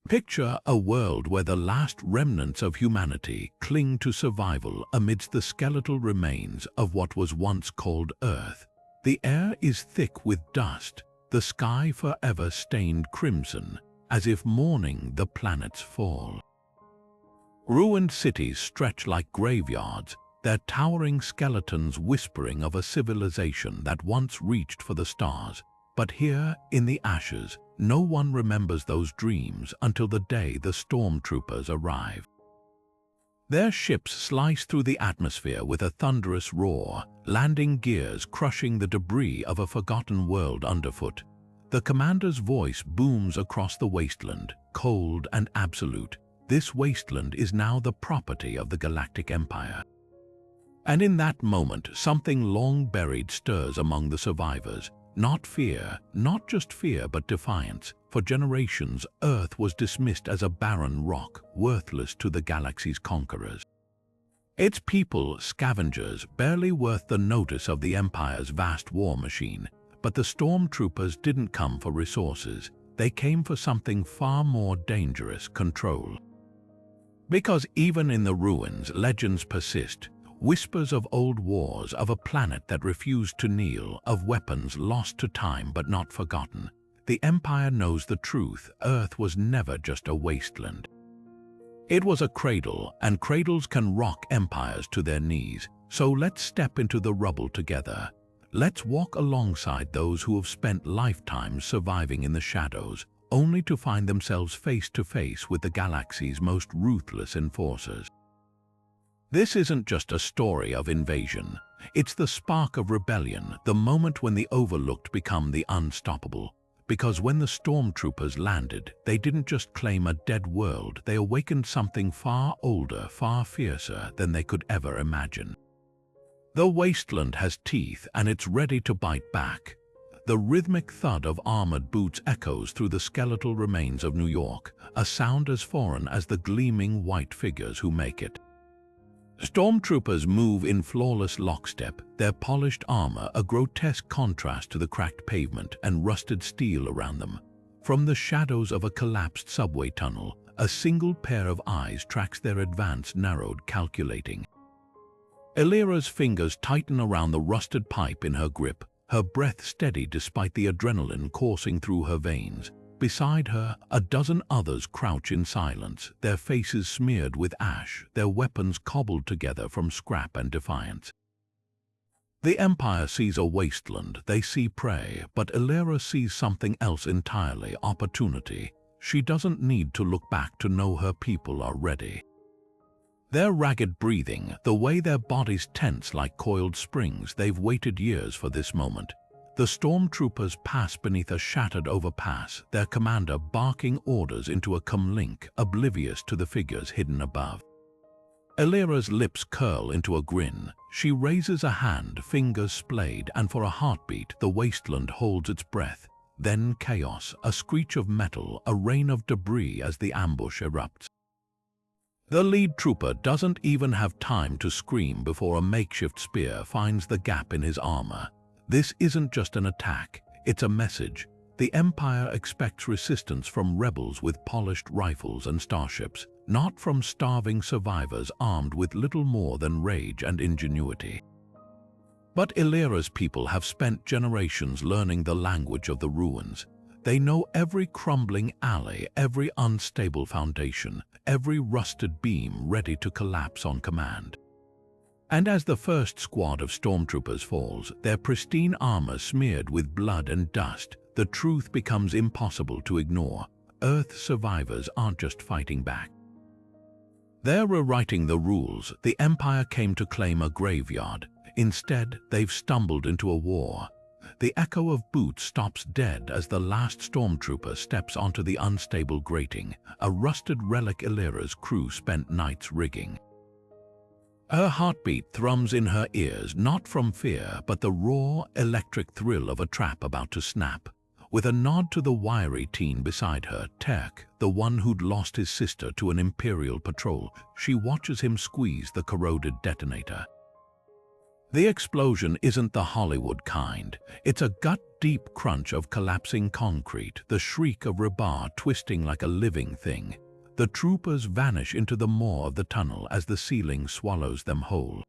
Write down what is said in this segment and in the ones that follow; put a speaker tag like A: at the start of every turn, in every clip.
A: Picture a world where the last remnants of humanity cling to survival amidst the skeletal remains of what was once called Earth. The air is thick with dust, the sky forever stained crimson, as if mourning the planet's fall. Ruined cities stretch like graveyards, their towering skeletons whispering of a civilization that once reached for the stars. But here, in the ashes, no one remembers those dreams until the day the Stormtroopers arrive. Their ships slice through the atmosphere with a thunderous roar, landing gears crushing the debris of a forgotten world underfoot. The commander's voice booms across the wasteland, cold and absolute. This wasteland is now the property of the Galactic Empire. And in that moment, something long buried stirs among the survivors. Not fear, not just fear, but defiance. For generations, Earth was dismissed as a barren rock, worthless to the galaxy's conquerors. Its people, scavengers, barely worth the notice of the Empire's vast war machine. But the Stormtroopers didn't come for resources. They came for something far more dangerous: control. Because even in the ruins, legends persist. Whispers of old wars, of a planet that refused to kneel, of weapons lost to time but not forgotten. The Empire knows the truth. Earth was never just a wasteland. It was a cradle, and cradles can rock empires to their knees. So let's step into the rubble together. Let's walk alongside those who have spent lifetimes surviving in the shadows, only to find themselves face to face with the galaxy's most ruthless enforcers. This isn't just a story of invasion. It's the spark of rebellion, the moment when the overlooked become the unstoppable. Because when the Stormtroopers landed, they didn't just claim a dead world, they awakened something far older, far fiercer than they could ever imagine. The wasteland has teeth, and it's ready to bite back. The rhythmic thud of armored boots echoes through the skeletal remains of New York, a sound as foreign as the gleaming white figures who make it. Stormtroopers move in flawless lockstep, their polished armor a grotesque contrast to the cracked pavement and rusted steel around them. From the shadows of a collapsed subway tunnel, a single pair of eyes tracks their advance, narrowed, calculating. Elira's fingers tighten around the rusted pipe in her grip, her breath steady despite the adrenaline coursing through her veins. Beside her, a dozen others crouch in silence, their faces smeared with ash, their weapons cobbled together from scrap and defiance. The Empire sees a wasteland, they see prey, but Elira sees something else entirely: opportunity. She doesn't need to look back to know her people are ready. Their ragged breathing, the way their bodies tense like coiled springs, they've waited years for this moment. The Stormtroopers pass beneath a shattered overpass, their commander barking orders into a comlink, oblivious to the figures hidden above. Elira's lips curl into a grin. She raises a hand, fingers splayed, and for a heartbeat, the wasteland holds its breath. Then chaos, a screech of metal, a rain of debris as the ambush erupts. The lead trooper doesn't even have time to scream before a makeshift spear finds the gap in his armor. This isn't just an attack, it's a message. The Empire expects resistance from rebels with polished rifles and starships, not from starving survivors armed with little more than rage and ingenuity. But Elira's people have spent generations learning the language of the ruins. They know every crumbling alley, every unstable foundation, every rusted beam ready to collapse on command. And as the first squad of Stormtroopers falls, their pristine armor smeared with blood and dust, the truth becomes impossible to ignore. Earth survivors aren't just fighting back. They're rewriting the rules. The Empire came to claim a graveyard. Instead, they've stumbled into a war. The echo of boots stops dead as the last Stormtrooper steps onto the unstable grating, a rusted relic Elira's crew spent nights rigging. Her heartbeat thrums in her ears, not from fear, but the raw, electric thrill of a trap about to snap. With a nod to the wiry teen beside her, Terk, the one who'd lost his sister to an Imperial patrol, she watches him squeeze the corroded detonator. The explosion isn't the Hollywood kind. It's a gut-deep crunch of collapsing concrete, the shriek of rebar twisting like a living thing. The troopers vanish into the maw of the tunnel as the ceiling swallows them whole.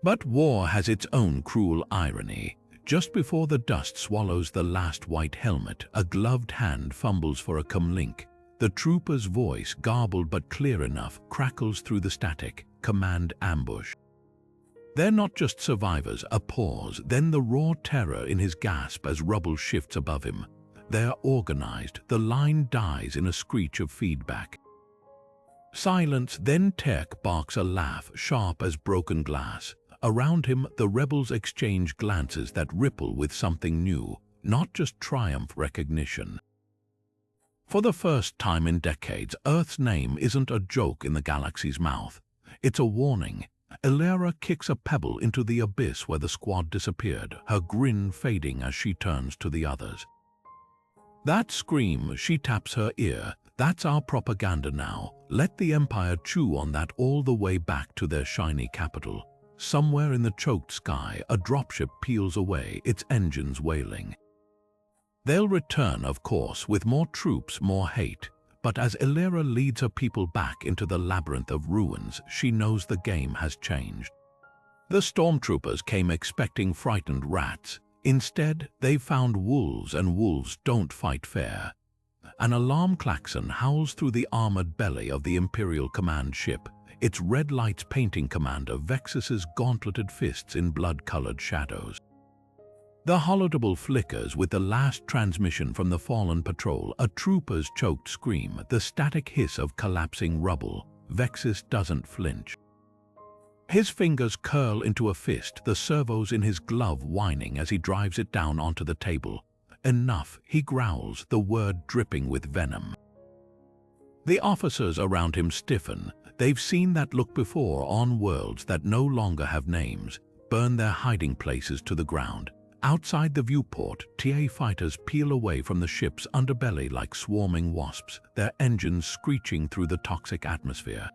A: But war has its own cruel irony. Just before the dust swallows the last white helmet, a gloved hand fumbles for a comlink. The trooper's voice, garbled but clear enough, crackles through the static. Command ambush. They're not just survivors, a pause, then the raw terror in his gasp as rubble shifts above him. They're organized, the line dies in a screech of feedback. Silence, then Tech barks a laugh, sharp as broken glass. Around him, the rebels exchange glances that ripple with something new, not just triumph recognition. For the first time in decades, Earth's name isn't a joke in the galaxy's mouth. It's a warning. Elira kicks a pebble into the abyss where the squad disappeared, her grin fading as she turns to the others. That scream, she taps her ear. That's our propaganda now. Let the Empire chew on that all the way back to their shiny capital. Somewhere in the choked sky, a dropship peels away, its engines wailing. They'll return, of course, with more troops, more hate. But as Elira leads her people back into the labyrinth of ruins, she knows the game has changed. The Stormtroopers came expecting frightened rats. Instead, they found wolves, and wolves don't fight fair. An alarm klaxon howls through the armored belly of the Imperial command ship, its red lights painting Commander Vexis's gauntleted fists in blood-colored shadows. The holodeck flickers with the last transmission from the fallen patrol, a trooper's choked scream, the static hiss of collapsing rubble. Vexis doesn't flinch. His fingers curl into a fist, the servos in his glove whining as he drives it down onto the table. Enough, he growls, the word dripping with venom. The officers around him stiffen. They've seen that look before on worlds that no longer have names, burn their hiding places to the ground. Outside the viewport, TA fighters peel away from the ship's underbelly like swarming wasps, their engines screeching through the toxic atmosphere.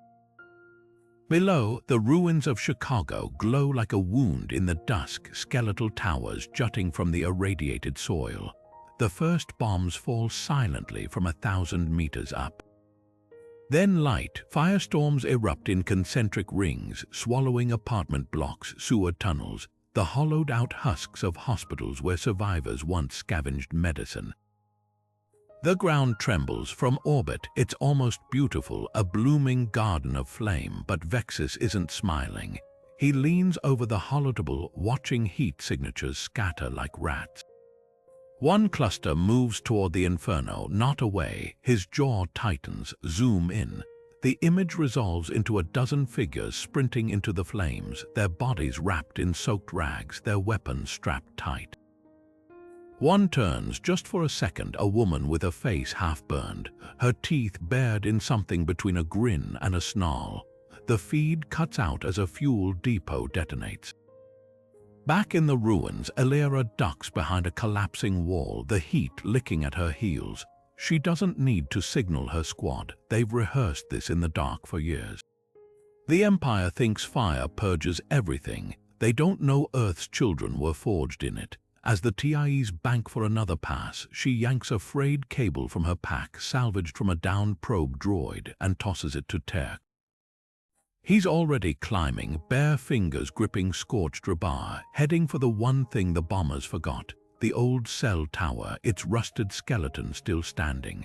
A: Below, the ruins of Chicago glow like a wound in the dusk, skeletal towers jutting from the irradiated soil. The first bombs fall silently from 1,000 meters up. Then light, firestorms erupt in concentric rings, swallowing apartment blocks, sewer tunnels, the hollowed-out husks of hospitals where survivors once scavenged medicine. The ground trembles from orbit. It's almost beautiful, a blooming garden of flame, but Vexis isn't smiling. He leans over the holodeck, watching heat signatures scatter like rats. One cluster moves toward the inferno, not away. His jaw tightens, zoom in. The image resolves into a dozen figures sprinting into the flames, their bodies wrapped in soaked rags, their weapons strapped tight. One turns just for a second, a woman with a face half-burned, her teeth bared in something between a grin and a snarl. The feed cuts out as a fuel depot detonates. Back in the ruins, Elira ducks behind a collapsing wall, the heat licking at her heels. She doesn't need to signal her squad. They've rehearsed this in the dark for years. The Empire thinks fire purges everything. They don't know Earth's children were forged in it. As the TIEs bank for another pass, she yanks a frayed cable from her pack, salvaged from a downed probe droid, and tosses it to Tech. He's already climbing, bare fingers gripping scorched rebar, heading for the one thing the bombers forgot. The old cell tower, its rusted skeleton still standing.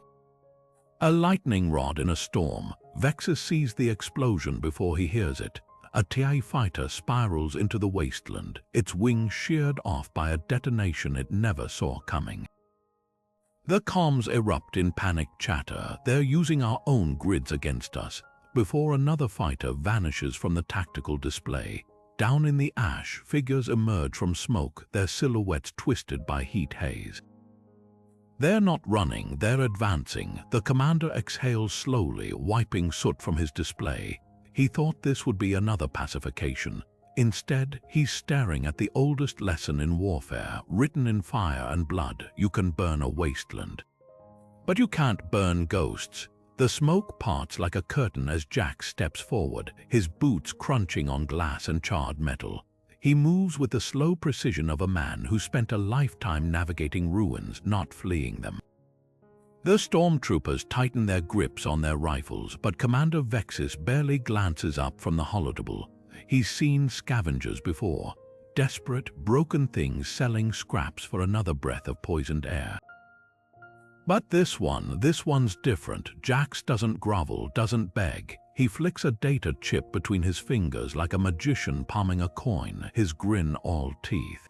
A: A lightning rod in a storm. Vexis sees the explosion before he hears it. A TIE fighter spirals into the wasteland, its wings sheared off by a detonation it never saw coming. The comms erupt in panicked chatter. They're using our own grids against us. Before another fighter vanishes from the tactical display, down in the ash, figures emerge from smoke, their silhouettes twisted by heat haze. They're not running, they're advancing. The commander exhales slowly, wiping soot from his display. He thought this would be another pacification. Instead, he's staring at the oldest lesson in warfare, written in fire and blood: you can burn a wasteland. But you can't burn ghosts. The smoke parts like a curtain as Jack steps forward, his boots crunching on glass and charred metal. He moves with the slow precision of a man who spent a lifetime navigating ruins, not fleeing them. The Stormtroopers tighten their grips on their rifles, but Commander Vexis barely glances up from the holodeck. He's seen scavengers before, desperate, broken things selling scraps for another breath of poisoned air. But this one's different. Jax doesn't grovel, doesn't beg. He flicks a data chip between his fingers like a magician palming a coin, his grin all teeth.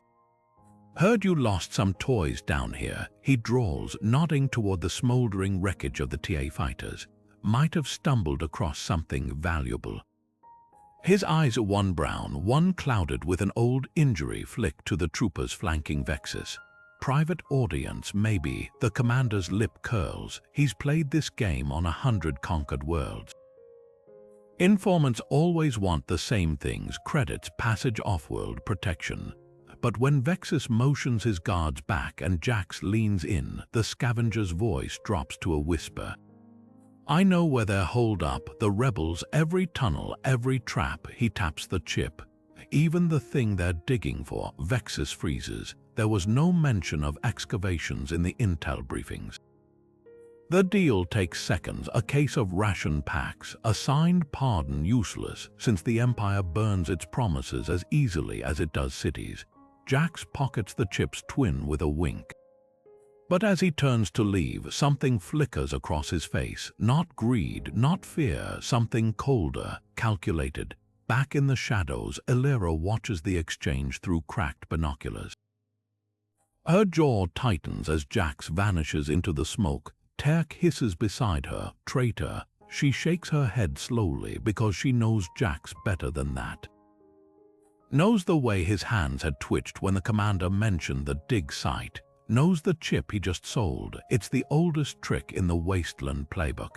A: "Heard you lost some toys down here," he drawls, nodding toward the smoldering wreckage of the TA fighters. "Might have stumbled across something valuable." His eyes are one brown, one clouded with an old injury flick to the troopers flanking Vexis. Private audience, maybe. The commander's lip curls. He's played this game on 100 conquered worlds. Informants always want the same things: credits, passage off-world, protection. But when Vexis motions his guards back and Jax leans in, the scavenger's voice drops to a whisper. "I know where they're holed up, the rebels, every tunnel, every trap." He taps the chip. "Even the thing they're digging for." Vexis freezes. There was no mention of excavations in the intel briefings. The deal takes seconds, a case of ration packs, a signed pardon useless since the Empire burns its promises as easily as it does cities. Jax pockets the chip's twin with a wink. But as he turns to leave, something flickers across his face. Not greed, not fear, something colder, calculated. Back in the shadows, Elira watches the exchange through cracked binoculars. Her jaw tightens as Jax vanishes into the smoke. Terk hisses beside her, "Traitor." She shakes her head slowly because she knows Jax better than that. Knows the way his hands had twitched when the commander mentioned the dig site. Knows the chip he just sold. It's the oldest trick in the Wasteland playbook.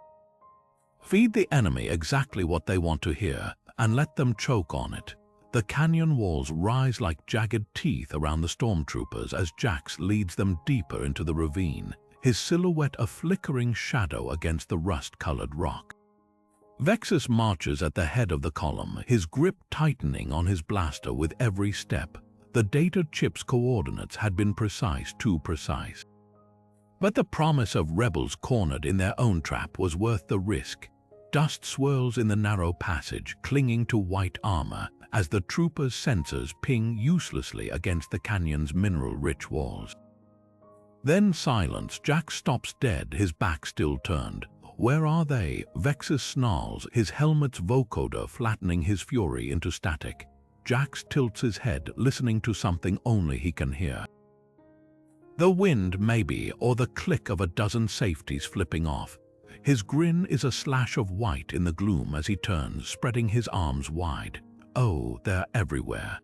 A: Feed the enemy exactly what they want to hear and let them choke on it. The canyon walls rise like jagged teeth around the Stormtroopers as Jax leads them deeper into the ravine, his silhouette a flickering shadow against the rust-colored rock. Vexis marches at the head of the column, his grip tightening on his blaster with every step. The data chip's coordinates had been precise, too precise. But the promise of rebels cornered in their own trap was worth the risk. Dust swirls in the narrow passage, clinging to white armor, as the troopers' sensors ping uselessly against the canyon's mineral-rich walls. Then silence. Jax stops dead, his back still turned. "Where are they?" Vexis snarls, his helmet's vocoder flattening his fury into static. Jax tilts his head, listening to something only he can hear. The wind, maybe, or the click of a dozen safeties flipping off. His grin is a slash of white in the gloom as he turns, spreading his arms wide. Oh, they're everywhere.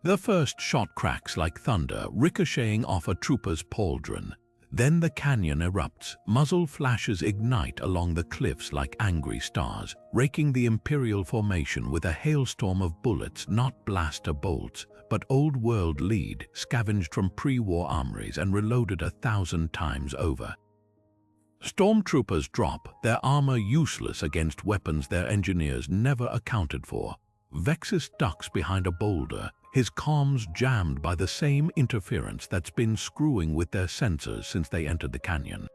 A: The first shot cracks like thunder, ricocheting off a trooper's pauldron. Then the canyon erupts, muzzle flashes ignite along the cliffs like angry stars, raking the Imperial formation with a hailstorm of bullets, not blaster bolts, but old-world lead, scavenged from pre-war armories and reloaded 1,000 times over. Stormtroopers drop, their armor useless against weapons their engineers never accounted for. Vexis ducks behind a boulder, his comms jammed by the same interference that's been screwing with their sensors since they entered the canyon.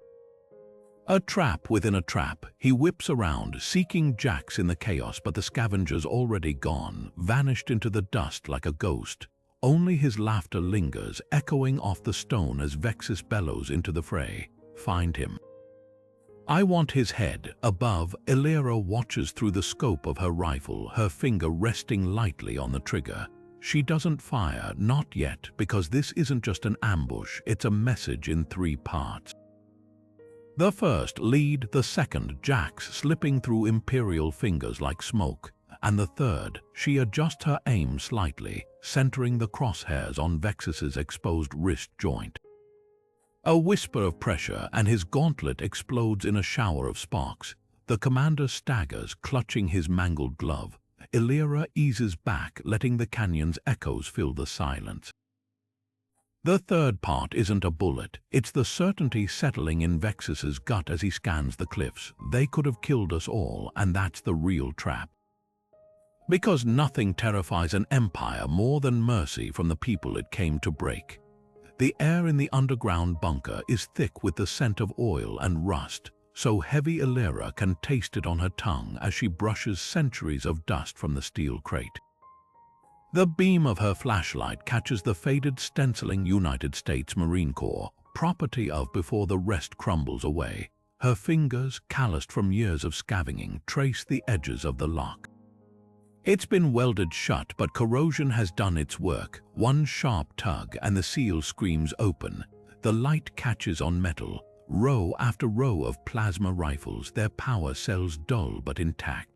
A: A trap within a trap. He whips around, seeking Jax in the chaos, but the scavenger's already gone, vanished into the dust like a ghost. Only his laughter lingers, echoing off the stone as Vexis bellows into the fray. "Find him." "I want his head." Above, Elira watches through the scope of her rifle, her finger resting lightly on the trigger. She doesn't fire, not yet, because this isn't just an ambush, it's a message in 3 parts. The first, lead; the second, Jax slipping through Imperial fingers like smoke; and the third, she adjusts her aim slightly, centering the crosshairs on Vexis's exposed wrist joint. A whisper of pressure, and his gauntlet explodes in a shower of sparks. The commander staggers, clutching his mangled glove. Elira eases back, letting the canyon's echoes fill the silence. The third part isn't a bullet. It's the certainty settling in Vexis's gut as he scans the cliffs. They could have killed us all, and that's the real trap. Because nothing terrifies an empire more than mercy from the people it came to break. The air in the underground bunker is thick with the scent of oil and rust, so heavy Elira can taste it on her tongue as she brushes centuries of dust from the steel crate. The beam of her flashlight catches the faded stenciling United States Marine Corps, property of before the rest crumbles away. Her fingers, calloused from years of scavenging, trace the edges of the lock. It's been welded shut, but corrosion has done its work. One sharp tug and the seal screams open. The light catches on metal. Row after row of plasma rifles, their power cells dull but intact.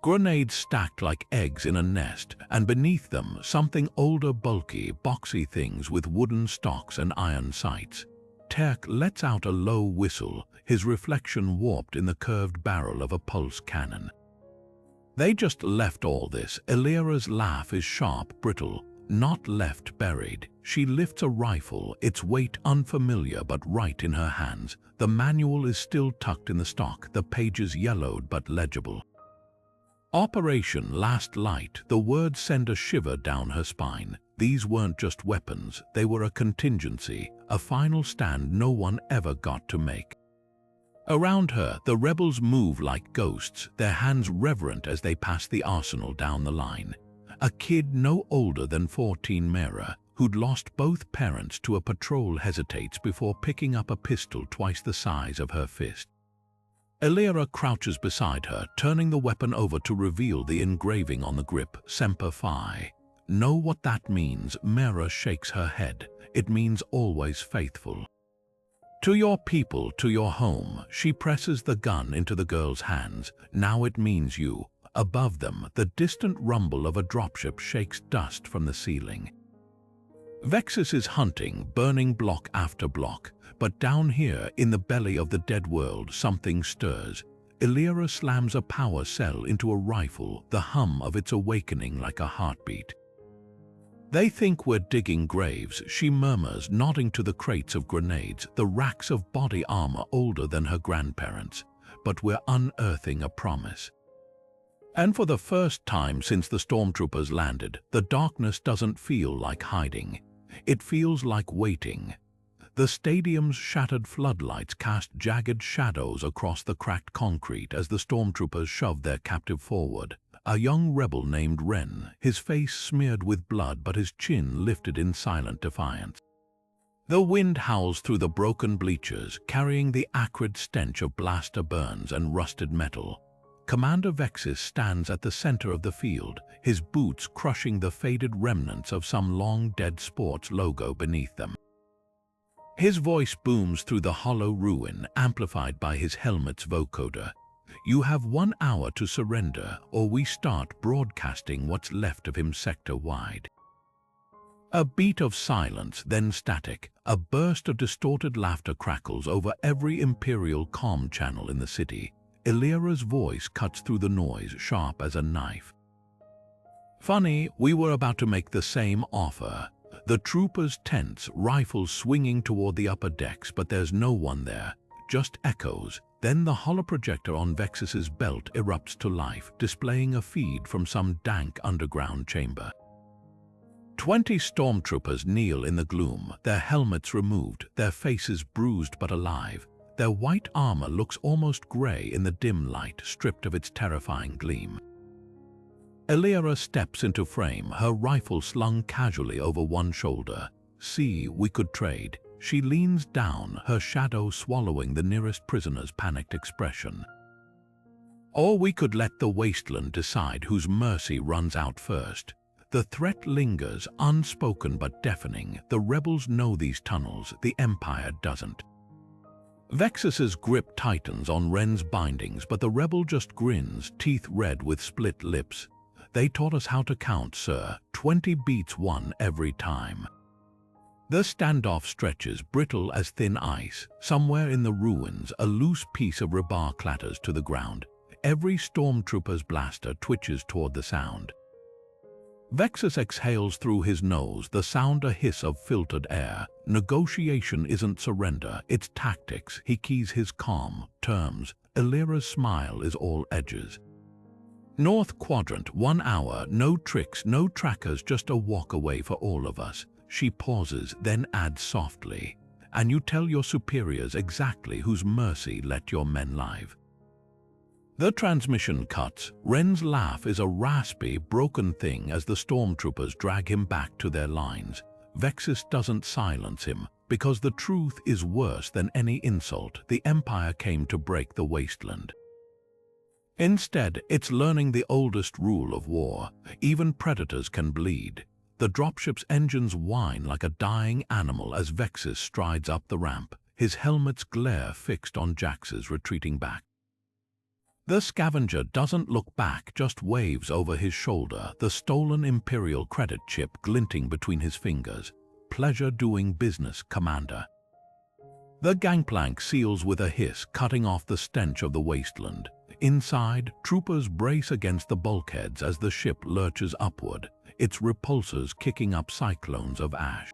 A: Grenades stacked like eggs in a nest, and beneath them something older, bulky, boxy things with wooden stocks and iron sights. Terk lets out a low whistle, his reflection warped in the curved barrel of a pulse cannon. They just left all this. Elira's laugh is sharp, brittle, not left buried. She lifts a rifle, its weight unfamiliar but right in her hands. The manual is still tucked in the stock, the pages yellowed but legible. Operation Last Light, the words send a shiver down her spine. These weren't just weapons, they were a contingency, a final stand no one ever got to make. Around her, the rebels move like ghosts, their hands reverent as they pass the arsenal down the line. A kid no older than 14, Mera, who'd lost both parents to a patrol, hesitates before picking up a pistol twice the size of her fist. Elira crouches beside her, turning the weapon over to reveal the engraving on the grip, Semper Fi. Know what that means? Mera shakes her head. It means always faithful. To your people, to your home. She presses the gun into the girl's hands. Now it means you. Above them, the distant rumble of a dropship shakes dust from the ceiling. Vexis is hunting, burning block after block. But down here, in the belly of the dead world, something stirs. Elira slams a power cell into a rifle, the hum of its awakening like a heartbeat. They think we're digging graves, she murmurs, nodding to the crates of grenades, the racks of body armor older than her grandparents. But we're unearthing a promise. And for the first time since the Stormtroopers landed, the darkness doesn't feel like hiding. It feels like waiting. The stadium's shattered floodlights cast jagged shadows across the cracked concrete as the Stormtroopers shoved their captive forward. A young rebel named Ren, his face smeared with blood but his chin lifted in silent defiance. The wind howls through the broken bleachers, carrying the acrid stench of blaster burns and rusted metal. Commander Vexis stands at the center of the field, his boots crushing the faded remnants of some long-dead sports logo beneath them. His voice booms through the hollow ruin, amplified by his helmet's vocoder. You have 1 hour to surrender, or we start broadcasting what's left of him sector-wide. A beat of silence, then static. A burst of distorted laughter crackles over every Imperial comm channel in the city. Elira's voice cuts through the noise, sharp as a knife. Funny, we were about to make the same offer. The troopers tense, rifles swinging toward the upper decks, but there's no one there. Just echoes. Then the holoprojector on Vexis's belt erupts to life, displaying a feed from some dank underground chamber. 20 Stormtroopers kneel in the gloom, their helmets removed, their faces bruised but alive. Their white armor looks almost gray in the dim light, stripped of its terrifying gleam. Elira steps into frame, her rifle slung casually over one shoulder. See, we could trade. She leans down, her shadow swallowing the nearest prisoner's panicked expression. Or we could let the Wasteland decide whose mercy runs out first. The threat lingers, unspoken but deafening. The rebels know these tunnels, the Empire doesn't. Vexis's grip tightens on Ren's bindings, but the rebel just grins, teeth red with split lips. They taught us how to count, sir. 20 beats 1 every time. The standoff stretches, brittle as thin ice. Somewhere in the ruins, a loose piece of rebar clatters to the ground. Every Stormtrooper's blaster twitches toward the sound. Vexis exhales through his nose, the sound a hiss of filtered air. Negotiation isn't surrender, it's tactics. He keys his calm, terms. Elira's smile is all edges. North Quadrant, 1 hour, no tricks, no trackers, just a walk away for all of us. She pauses, then adds softly, and you tell your superiors exactly whose mercy let your men live. The transmission cuts. Ren's laugh is a raspy, broken thing as the Stormtroopers drag him back to their lines. Vexis doesn't silence him, because the truth is worse than any insult. The Empire came to break the Wasteland. Instead, it's learning the oldest rule of war. Even predators can bleed. The dropship's engines whine like a dying animal as Vexis strides up the ramp, his helmet's glare fixed on Jax's retreating back. The scavenger doesn't look back, just waves over his shoulder, the stolen Imperial credit chip glinting between his fingers. Pleasure doing business, Commander. The gangplank seals with a hiss, cutting off the stench of the Wasteland. Inside, troopers brace against the bulkheads as the ship lurches upward, its repulsors kicking up cyclones of ash.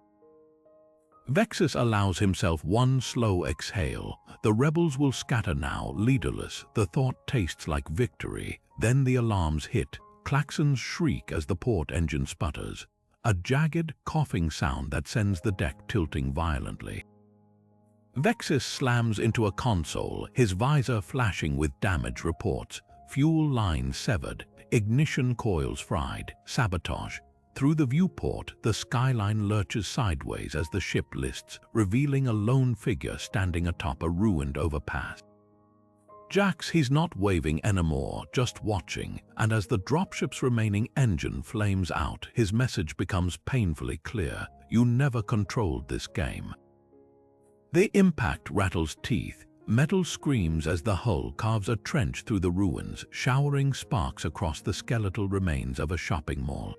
A: Vexis allows himself one slow exhale. The rebels will scatter now, leaderless. The thought tastes like victory. Then the alarms hit. Klaxons shriek as the port engine sputters. A jagged, coughing sound that sends the deck tilting violently. Vexis slams into a console, his visor flashing with damage reports. Fuel lines severed, ignition coils fried, sabotage. Through the viewport, the skyline lurches sideways as the ship lists, revealing a lone figure standing atop a ruined overpass. Jax, he's not waving anymore, just watching, and as the dropship's remaining engine flames out, his message becomes painfully clear: you never controlled this game. The impact rattles teeth. Metal screams as the hull carves a trench through the ruins, showering sparks across the skeletal remains of a shopping mall.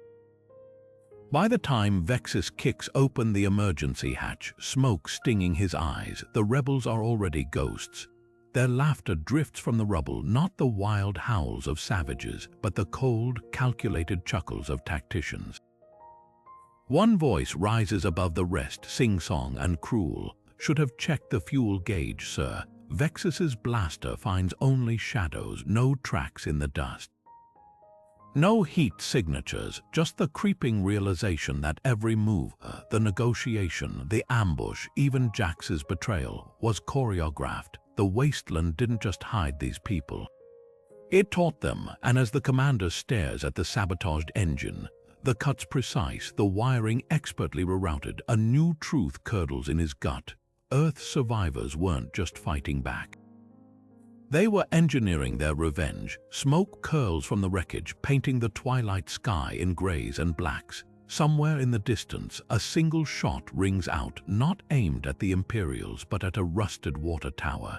A: By the time Vexis kicks open the emergency hatch, smoke stinging his eyes, the rebels are already ghosts. Their laughter drifts from the rubble, not the wild howls of savages, but the cold, calculated chuckles of tacticians. One voice rises above the rest, sing-song and cruel. Should have checked the fuel gauge, sir. Vexis's blaster finds only shadows, no tracks in the dust. No heat signatures, just the creeping realization that every move, the negotiation, the ambush, even Jax's betrayal, was choreographed. The Wasteland didn't just hide these people. It taught them, and as the commander stares at the sabotaged engine, the cuts precise, the wiring expertly rerouted, a new truth curdles in his gut. Earth's survivors weren't just fighting back. They were engineering their revenge. Smoke curls from the wreckage, painting the twilight sky in grays and blacks. Somewhere in the distance, a single shot rings out, not aimed at the Imperials, but at a rusted water tower.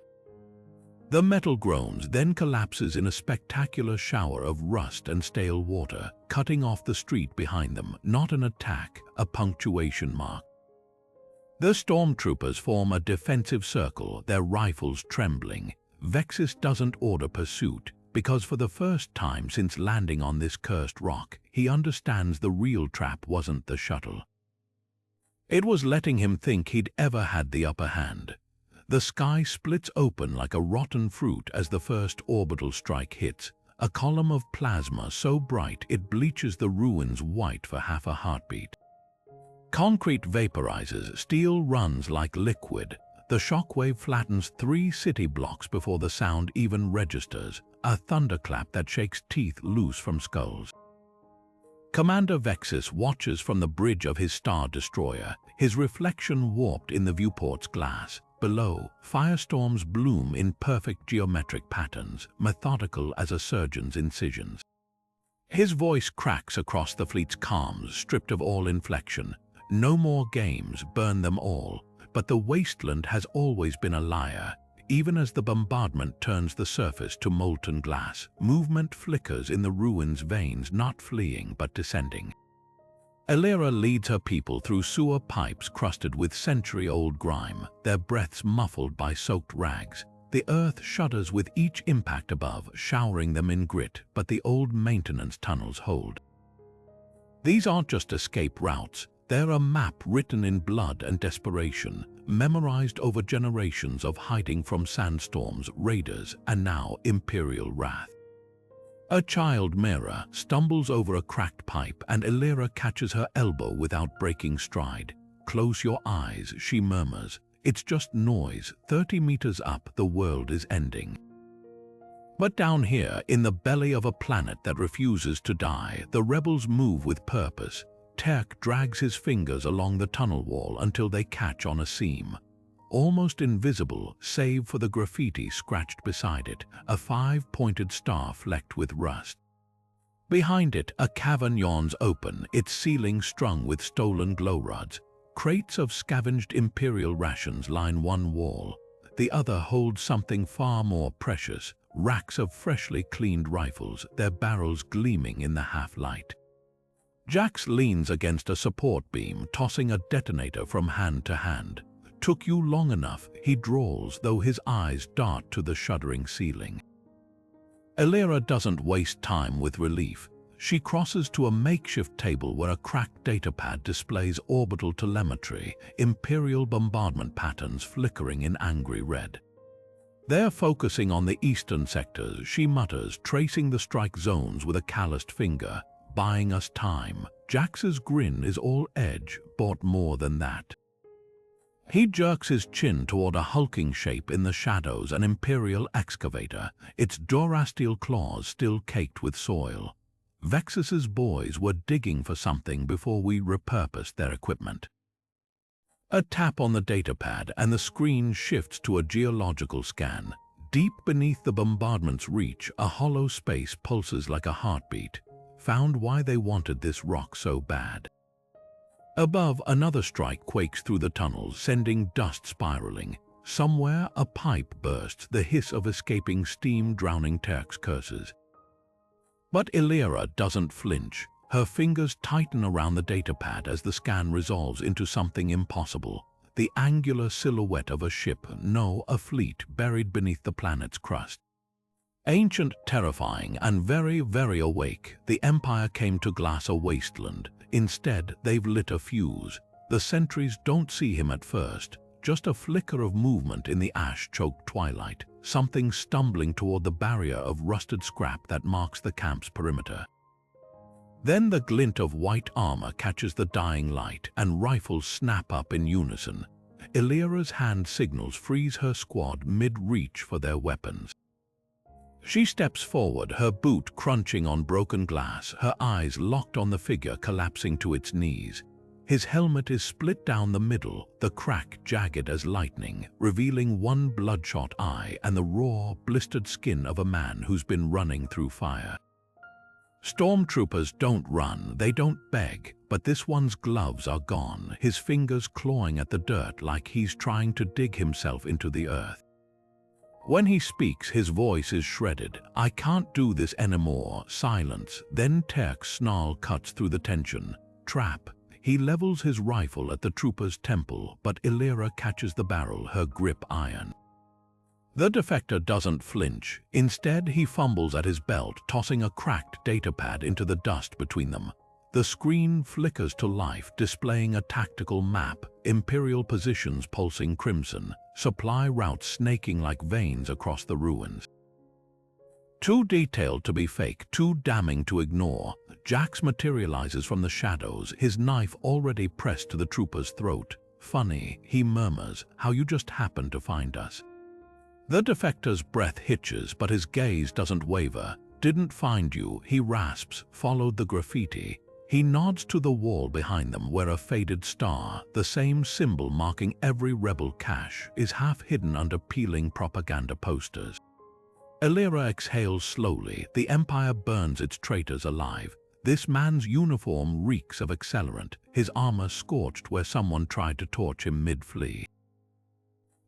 A: The metal groans, then collapses in a spectacular shower of rust and stale water, cutting off the street behind them. Not an attack, a punctuation mark. The Stormtroopers form a defensive circle, their rifles trembling. Vexis doesn't order pursuit, because for the first time since landing on this cursed rock, he understands the real trap wasn't the shuttle. It was letting him think he'd ever had the upper hand. The sky splits open like a rotten fruit as the first orbital strike hits, a column of plasma so bright it bleaches the ruins white for half a heartbeat. Concrete vaporizes, steel runs like liquid. The shockwave flattens 3 city blocks before the sound even registers, a thunderclap that shakes teeth loose from skulls. Commander Vexis watches from the bridge of his Star Destroyer, his reflection warped in the viewport's glass. Below, firestorms bloom in perfect geometric patterns, methodical as a surgeon's incisions. His voice cracks across the fleet's calms, stripped of all inflection. No more games, burn them all. But the Wasteland has always been a liar. Even as the bombardment turns the surface to molten glass, movement flickers in the ruins' veins, not fleeing but descending. Elira leads her people through sewer pipes crusted with century-old grime, their breaths muffled by soaked rags. The earth shudders with each impact above, showering them in grit, but the old maintenance tunnels hold. These aren't just escape routes. They're a map written in blood and desperation, memorized over generations of hiding from sandstorms, raiders, and now Imperial wrath. A child Mera stumbles over a cracked pipe and Elira catches her elbow without breaking stride. "Close your eyes," she murmurs. "It's just noise. 30 meters up, the world is ending." But down here, in the belly of a planet that refuses to die, the rebels move with purpose. Terk drags his fingers along the tunnel wall until they catch on a seam. Almost invisible, save for the graffiti scratched beside it, a 5-pointed star flecked with rust. Behind it, a cavern yawns open, its ceiling strung with stolen glow rods. Crates of scavenged Imperial rations line one wall. The other holds something far more precious, racks of freshly cleaned rifles, their barrels gleaming in the half-light. Jax leans against a support beam, tossing a detonator from hand to hand. "Took you long enough," he drawls, though his eyes dart to the shuddering ceiling. Elira doesn't waste time with relief. She crosses to a makeshift table where a cracked datapad displays orbital telemetry, Imperial bombardment patterns flickering in angry red. "They're focusing on the eastern sectors," she mutters, tracing the strike zones with a calloused finger. "Buying us time." Jax's grin is all edge, bought more than that. He jerks his chin toward a hulking shape in the shadows, an Imperial excavator, its durasteel claws still caked with soil. "Vexis's boys were digging for something before we repurposed their equipment." A tap on the datapad and the screen shifts to a geological scan. Deep beneath the bombardment's reach, a hollow space pulses like a heartbeat. Found why they wanted this rock so bad. Above, another strike quakes through the tunnels, sending dust spiraling. Somewhere, a pipe bursts, the hiss of escaping steam drowning Terk's curses. But Elira doesn't flinch. Her fingers tighten around the datapad as the scan resolves into something impossible. The angular silhouette of a ship, no, a fleet buried beneath the planet's crust. Ancient, terrifying, and very, very awake, the Empire came to glass a wasteland. Instead, they've lit a fuse. The sentries don't see him at first, just a flicker of movement in the ash-choked twilight, something stumbling toward the barrier of rusted scrap that marks the camp's perimeter. Then the glint of white armor catches the dying light, and rifles snap up in unison. Elira's hand signals freeze her squad mid-reach for their weapons. She steps forward, her boot crunching on broken glass, her eyes locked on the figure collapsing to its knees. His helmet is split down the middle, the crack jagged as lightning, revealing one bloodshot eye and the raw, blistered skin of a man who's been running through fire. Stormtroopers don't run, they don't beg, but this one's gloves are gone, his fingers clawing at the dirt like he's trying to dig himself into the earth. When he speaks, his voice is shredded. "I can't do this anymore." Silence. Then Terk's snarl cuts through the tension. "Trap." He levels his rifle at the trooper's temple, but Elira catches the barrel, her grip iron. The defector doesn't flinch. Instead, he fumbles at his belt, tossing a cracked datapad into the dust between them. The screen flickers to life, displaying a tactical map, Imperial positions pulsing crimson, supply routes snaking like veins across the ruins. Too detailed to be fake, too damning to ignore, Jax materializes from the shadows, his knife already pressed to the trooper's throat. "Funny," he murmurs, "how you just happened to find us." The defector's breath hitches, but his gaze doesn't waver. "Didn't find you," he rasps, "followed the graffiti." He nods to the wall behind them where a faded star, the same symbol marking every rebel cache, is half hidden under peeling propaganda posters. Elira exhales slowly. The Empire burns its traitors alive. This man's uniform reeks of accelerant, his armor scorched where someone tried to torch him mid-flee.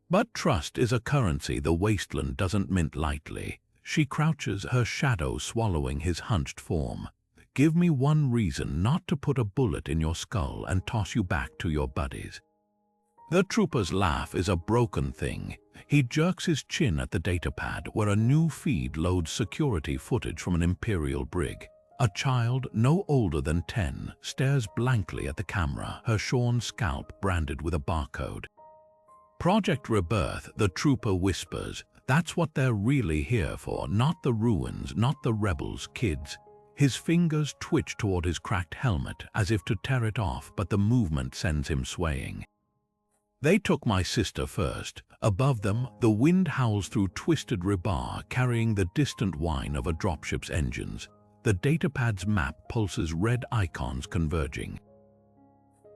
A: But trust is a currency the Wasteland doesn't mint lightly. She crouches, her shadow swallowing his hunched form. "Give me one reason not to put a bullet in your skull and toss you back to your buddies." The trooper's laugh is a broken thing. He jerks his chin at the datapad where a new feed loads security footage from an Imperial brig. A child, no older than 10, stares blankly at the camera, her shorn scalp branded with a barcode. "Project Rebirth," the trooper whispers. That's what they're really here for, not the ruins, not the rebels, kids. His fingers twitch toward his cracked helmet as if to tear it off, but the movement sends him swaying. They took my sister first. Above them, the wind howls through twisted rebar, carrying the distant whine of a dropship's engines. The datapad's map pulses red icons converging.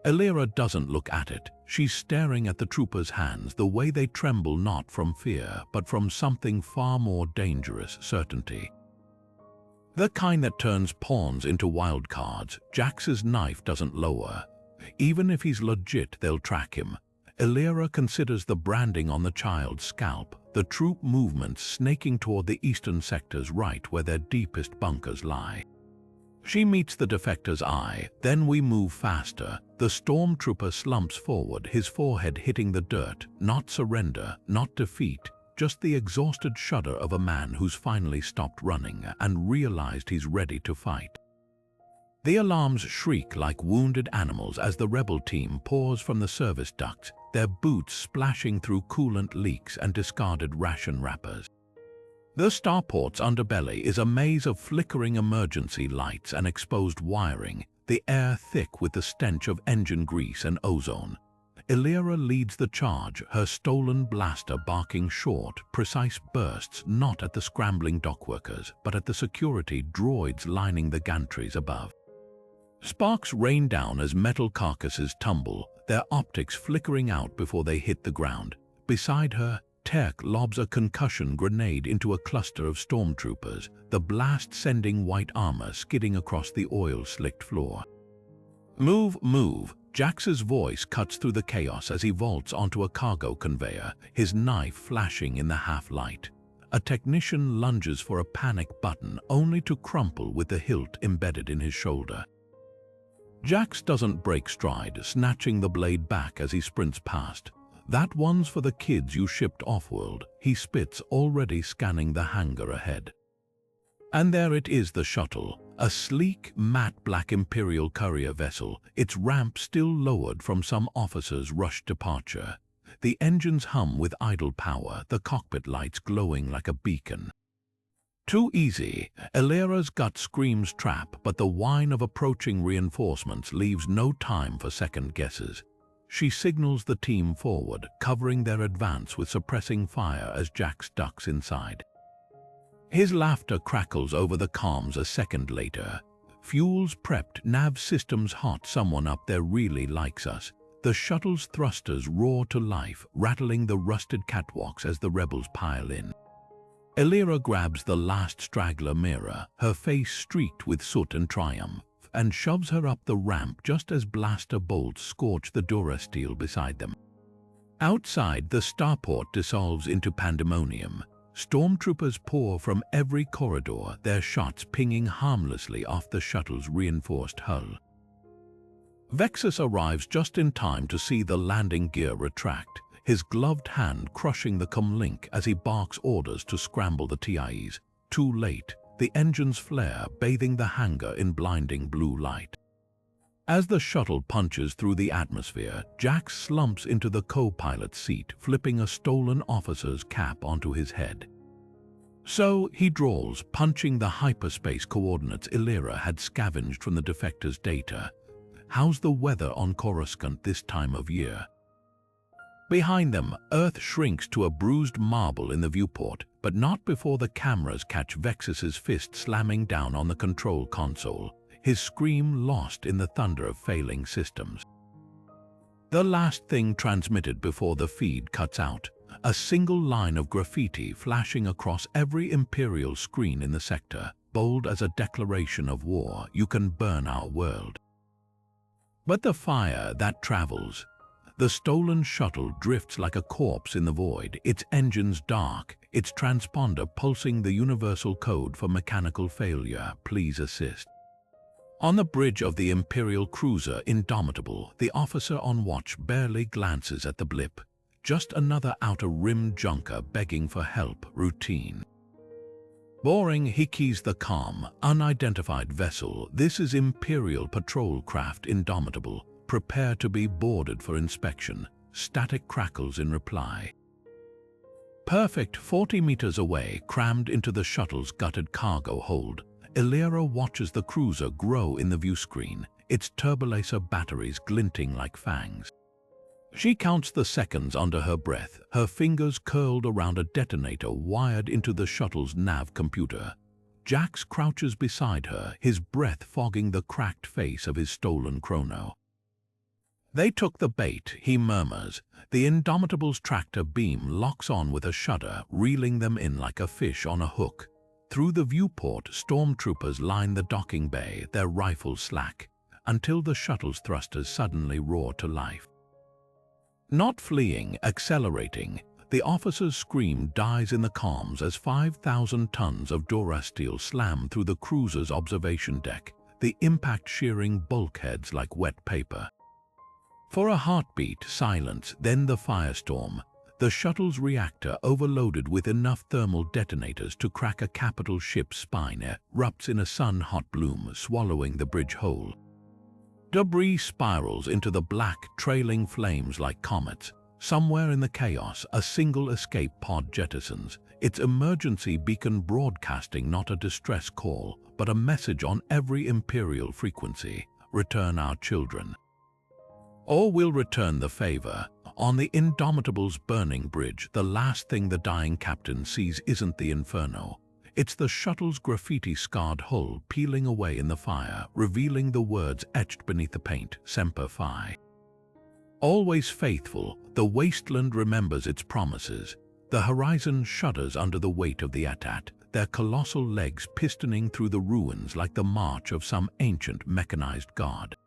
A: Elira doesn't look at it. She's staring at the troopers' hands, the way they tremble not from fear, but from something far more dangerous, certainty. The kind that turns pawns into wild cards. Jax's knife doesn't lower. Even if he's legit, they'll track him. Elira considers the branding on the child's scalp, the troop movements snaking toward the eastern sector's right where their deepest bunkers lie. She meets the defector's eye, then we move faster. The Stormtrooper slumps forward, his forehead hitting the dirt. Not surrender, not defeat, just the exhausted shudder of a man who's finally stopped running and realized he's ready to fight. The alarms shriek like wounded animals as the rebel team pours from the service ducts, their boots splashing through coolant leaks and discarded ration wrappers. The starport's underbelly is a maze of flickering emergency lights and exposed wiring, the air thick with the stench of engine grease and ozone. Elira leads the charge, her stolen blaster barking short, precise bursts not at the scrambling dockworkers, but at the security droids lining the gantries above. Sparks rain down as metal carcasses tumble, their optics flickering out before they hit the ground. Beside her, Terk lobs a concussion grenade into a cluster of stormtroopers, the blast sending white armor skidding across the oil-slicked floor. "Move, move!" Jax's voice cuts through the chaos as he vaults onto a cargo conveyor, his knife flashing in the half-light. A technician lunges for a panic button, only to crumple with the hilt embedded in his shoulder. Jax doesn't break stride, snatching the blade back as he sprints past. "That one's for the kids you shipped off-world," he spits, already scanning the hangar ahead. And there it is, the shuttle, a sleek, matte black Imperial courier vessel, its ramp still lowered from some officer's rushed departure. The engines hum with idle power, the cockpit lights glowing like a beacon. Too easy. Elira's gut screams trap, but the whine of approaching reinforcements leaves no time for second guesses. She signals the team forward, covering their advance with suppressing fire as Jax ducks inside. His laughter crackles over the comms a second later. "Fuel's prepped, nav systems hot, someone up there really likes us." The shuttle's thrusters roar to life, rattling the rusted catwalks as the rebels pile in. Elira grabs the last straggler mirror, her face streaked with soot and triumph, and shoves her up the ramp just as blaster bolts scorch the durasteel beside them. Outside, the starport dissolves into pandemonium. Stormtroopers pour from every corridor, their shots pinging harmlessly off the shuttle's reinforced hull. Vexis arrives just in time to see the landing gear retract, his gloved hand crushing the comlink as he barks orders to scramble the TIEs. Too late, the engines flare, bathing the hangar in blinding blue light. As the shuttle punches through the atmosphere, Jax slumps into the co-pilot's seat, flipping a stolen officer's cap onto his head. "So," he drawls, punching the hyperspace coordinates Elira had scavenged from the defector's data. "How's the weather on Coruscant this time of year?" Behind them, Earth shrinks to a bruised marble in the viewport, but not before the cameras catch Vexis's fist slamming down on the control console, his scream lost in the thunder of failing systems. The last thing transmitted before the feed cuts out, a single line of graffiti flashing across every Imperial screen in the sector, bold as a declaration of war: "You can burn our world." But the fire that travels. The stolen shuttle drifts like a corpse in the void, its engines dark, its transponder pulsing the universal code for mechanical failure: "Please assist." On the bridge of the Imperial cruiser Indomitable, the officer on watch barely glances at the blip. Just another outer-rim junker begging for help, routine. Boring, he keys the comm. "Unidentified vessel, this is Imperial patrol craft Indomitable. Prepare to be boarded for inspection." Static crackles in reply. Perfect 40 meters away, crammed into the shuttle's gutted cargo hold, Elira watches the cruiser grow in the viewscreen, its turbolaser batteries glinting like fangs. She counts the seconds under her breath, her fingers curled around a detonator wired into the shuttle's nav computer. Jax crouches beside her, his breath fogging the cracked face of his stolen chrono. "They took the bait," he murmurs. The Indomitable's tractor beam locks on with a shudder, reeling them in like a fish on a hook. Through the viewport, Stormtroopers line the docking bay, their rifles slack, until the shuttle's thrusters suddenly roar to life. Not fleeing, accelerating, the officer's scream dies in the comms as 5,000 tons of durasteel slam through the cruiser's observation deck, the impact shearing bulkheads like wet paper. For a heartbeat, silence, then the firestorm. The shuttle's reactor, overloaded with enough thermal detonators to crack a capital ship's spine, erupts in a sun-hot bloom, swallowing the bridge whole. Debris spirals into the black, trailing flames like comets. Somewhere in the chaos, a single escape pod jettisons, its emergency beacon broadcasting not a distress call, but a message on every Imperial frequency: return our children. Or we'll return the favor. On the Indomitable's burning bridge, the last thing the dying captain sees isn't the inferno. It's the shuttle's graffiti-scarred hull peeling away in the fire, revealing the words etched beneath the paint, Semper Fi. Always faithful, the Wasteland remembers its promises. The horizon shudders under the weight of the AT-AT, their colossal legs pistoning through the ruins like the march of some ancient mechanized god.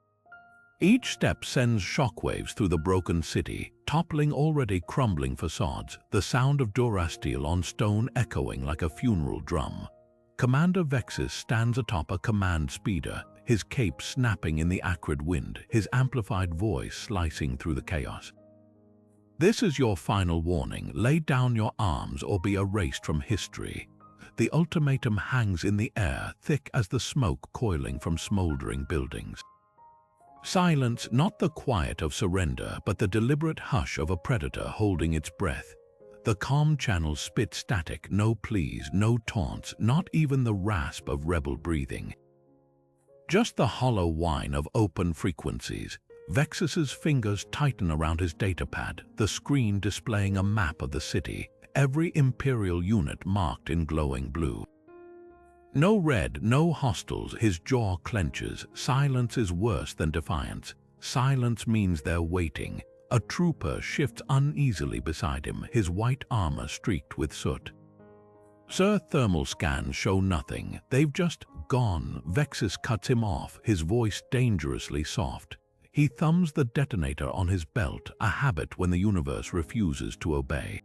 A: Each step sends shockwaves through the broken city, toppling already crumbling facades, the sound of durasteel on stone echoing like a funeral drum. Commander Vexis stands atop a command speeder, his cape snapping in the acrid wind, his amplified voice slicing through the chaos. "This is your final warning. Lay down your arms or be erased from history." The ultimatum hangs in the air, thick as the smoke coiling from smoldering buildings. Silence, not the quiet of surrender, but the deliberate hush of a predator holding its breath. The comm channels spit static, no pleas, no taunts, not even the rasp of rebel breathing. Just the hollow whine of open frequencies. Vexis's fingers tighten around his datapad, the screen displaying a map of the city, every Imperial unit marked in glowing blue. No red, no hostiles, his jaw clenches. Silence is worse than defiance. Silence means they're waiting. A trooper shifts uneasily beside him, his white armor streaked with soot. "Sir, thermal scans show nothing. They've just gone." Vexis cuts him off, his voice dangerously soft. He thumbs the detonator on his belt, a habit when the universe refuses to obey.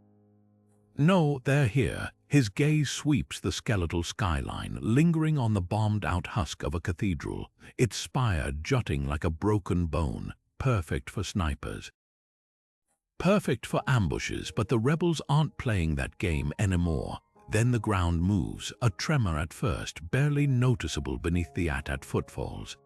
A: "No, they're here." His gaze sweeps the skeletal skyline, lingering on the bombed-out husk of a cathedral, its spire jutting like a broken bone, perfect for snipers. Perfect for ambushes, but the rebels aren't playing that game anymore. Then the ground moves, a tremor at first, barely noticeable beneath the AT-AT footfalls.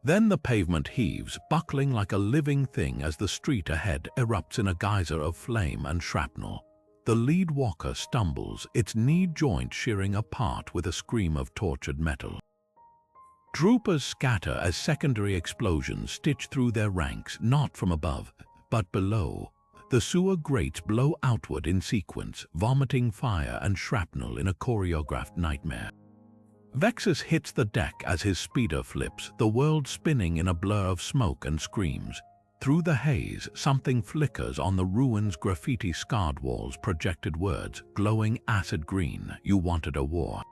A: Then the pavement heaves, buckling like a living thing as the street ahead erupts in a geyser of flame and shrapnel. The lead walker stumbles, its knee joint shearing apart with a scream of tortured metal. Troopers scatter as secondary explosions stitch through their ranks, not from above, but below. The sewer grates blow outward in sequence, vomiting fire and shrapnel in a choreographed nightmare. Vexis hits the deck as his speeder flips, the world spinning in a blur of smoke and screams. Through the haze, something flickers on the ruins' graffiti-scarred walls, projected words, glowing acid green, "You wanted a war."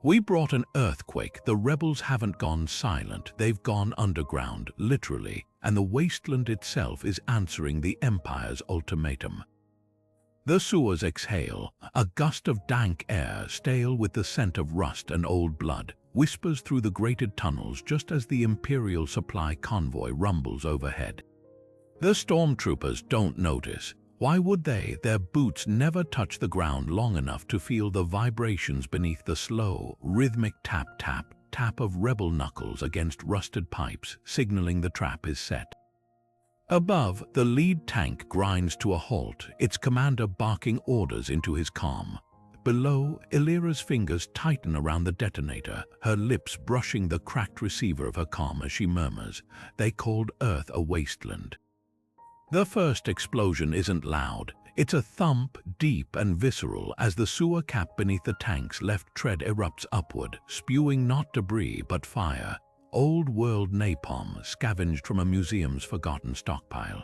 A: "We brought an earthquake." The rebels haven't gone silent, they've gone underground, literally, and the wasteland itself is answering the Empire's ultimatum. The sewers exhale, a gust of dank air, stale with the scent of rust and old blood, whispers through the grated tunnels just as the Imperial supply convoy rumbles overhead. The Stormtroopers don't notice. Why would they? Their boots never touch the ground long enough to feel the vibrations beneath the slow, rhythmic tap-tap, tap of rebel knuckles against rusted pipes, signaling the trap is set. Above, the lead tank grinds to a halt, its commander barking orders into his comm. Below, Elira's fingers tighten around the detonator, her lips brushing the cracked receiver of her comm as she murmurs, "They called Earth a wasteland." The first explosion isn't loud. It's a thump, deep and visceral, as the sewer cap beneath the tank's left tread erupts upward, spewing not debris but fire, old-world napalm scavenged from a museum's forgotten stockpile.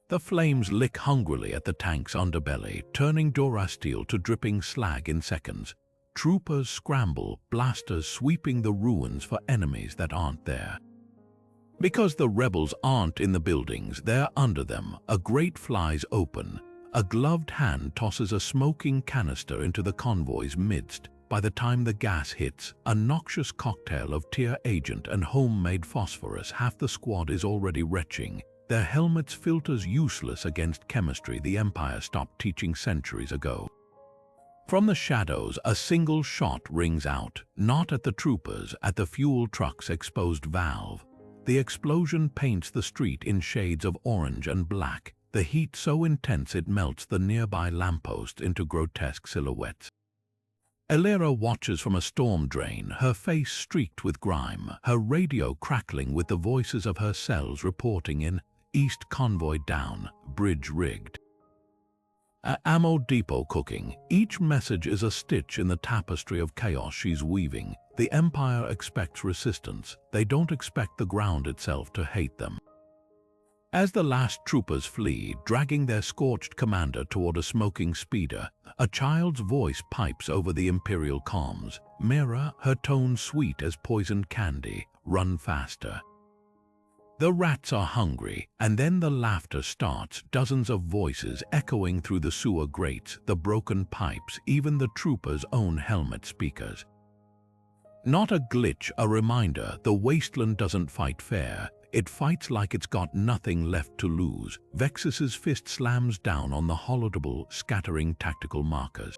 A: The flames lick hungrily at the tank's underbelly, turning Durasteel to dripping slag in seconds. Troopers scramble, blasters sweeping the ruins for enemies that aren't there. Because the rebels aren't in the buildings, they're under them. A grate flies open. A gloved hand tosses a smoking canister into the convoy's midst. By the time the gas hits, a noxious cocktail of tear agent and homemade phosphorus, half the squad is already retching, their helmets filters useless against chemistry the Empire stopped teaching centuries ago. From the shadows, a single shot rings out, not at the troopers, at the fuel truck's exposed valve. The explosion paints the street in shades of orange and black, the heat so intense it melts the nearby lampposts into grotesque silhouettes. Elira watches from a storm drain, her face streaked with grime, her radio crackling with the voices of her cells reporting in "East convoy down, bridge rigged." Ammo depot cooking. Each message is a stitch in the tapestry of chaos she's weaving. The Empire expects resistance. They don't expect the ground itself to hate them. As the last troopers flee, dragging their scorched commander toward a smoking speeder, a child's voice pipes over the Imperial comms. Mira, her tone sweet as poisoned candy, "Run faster." The rats are hungry, and then the laughter starts, dozens of voices echoing through the sewer grates, the broken pipes, even the troopers' own helmet speakers. Not a glitch, a reminder, the Wasteland doesn't fight fair. It fights like it's got nothing left to lose. Vexis's fist slams down on the holodeble, scattering tactical markers.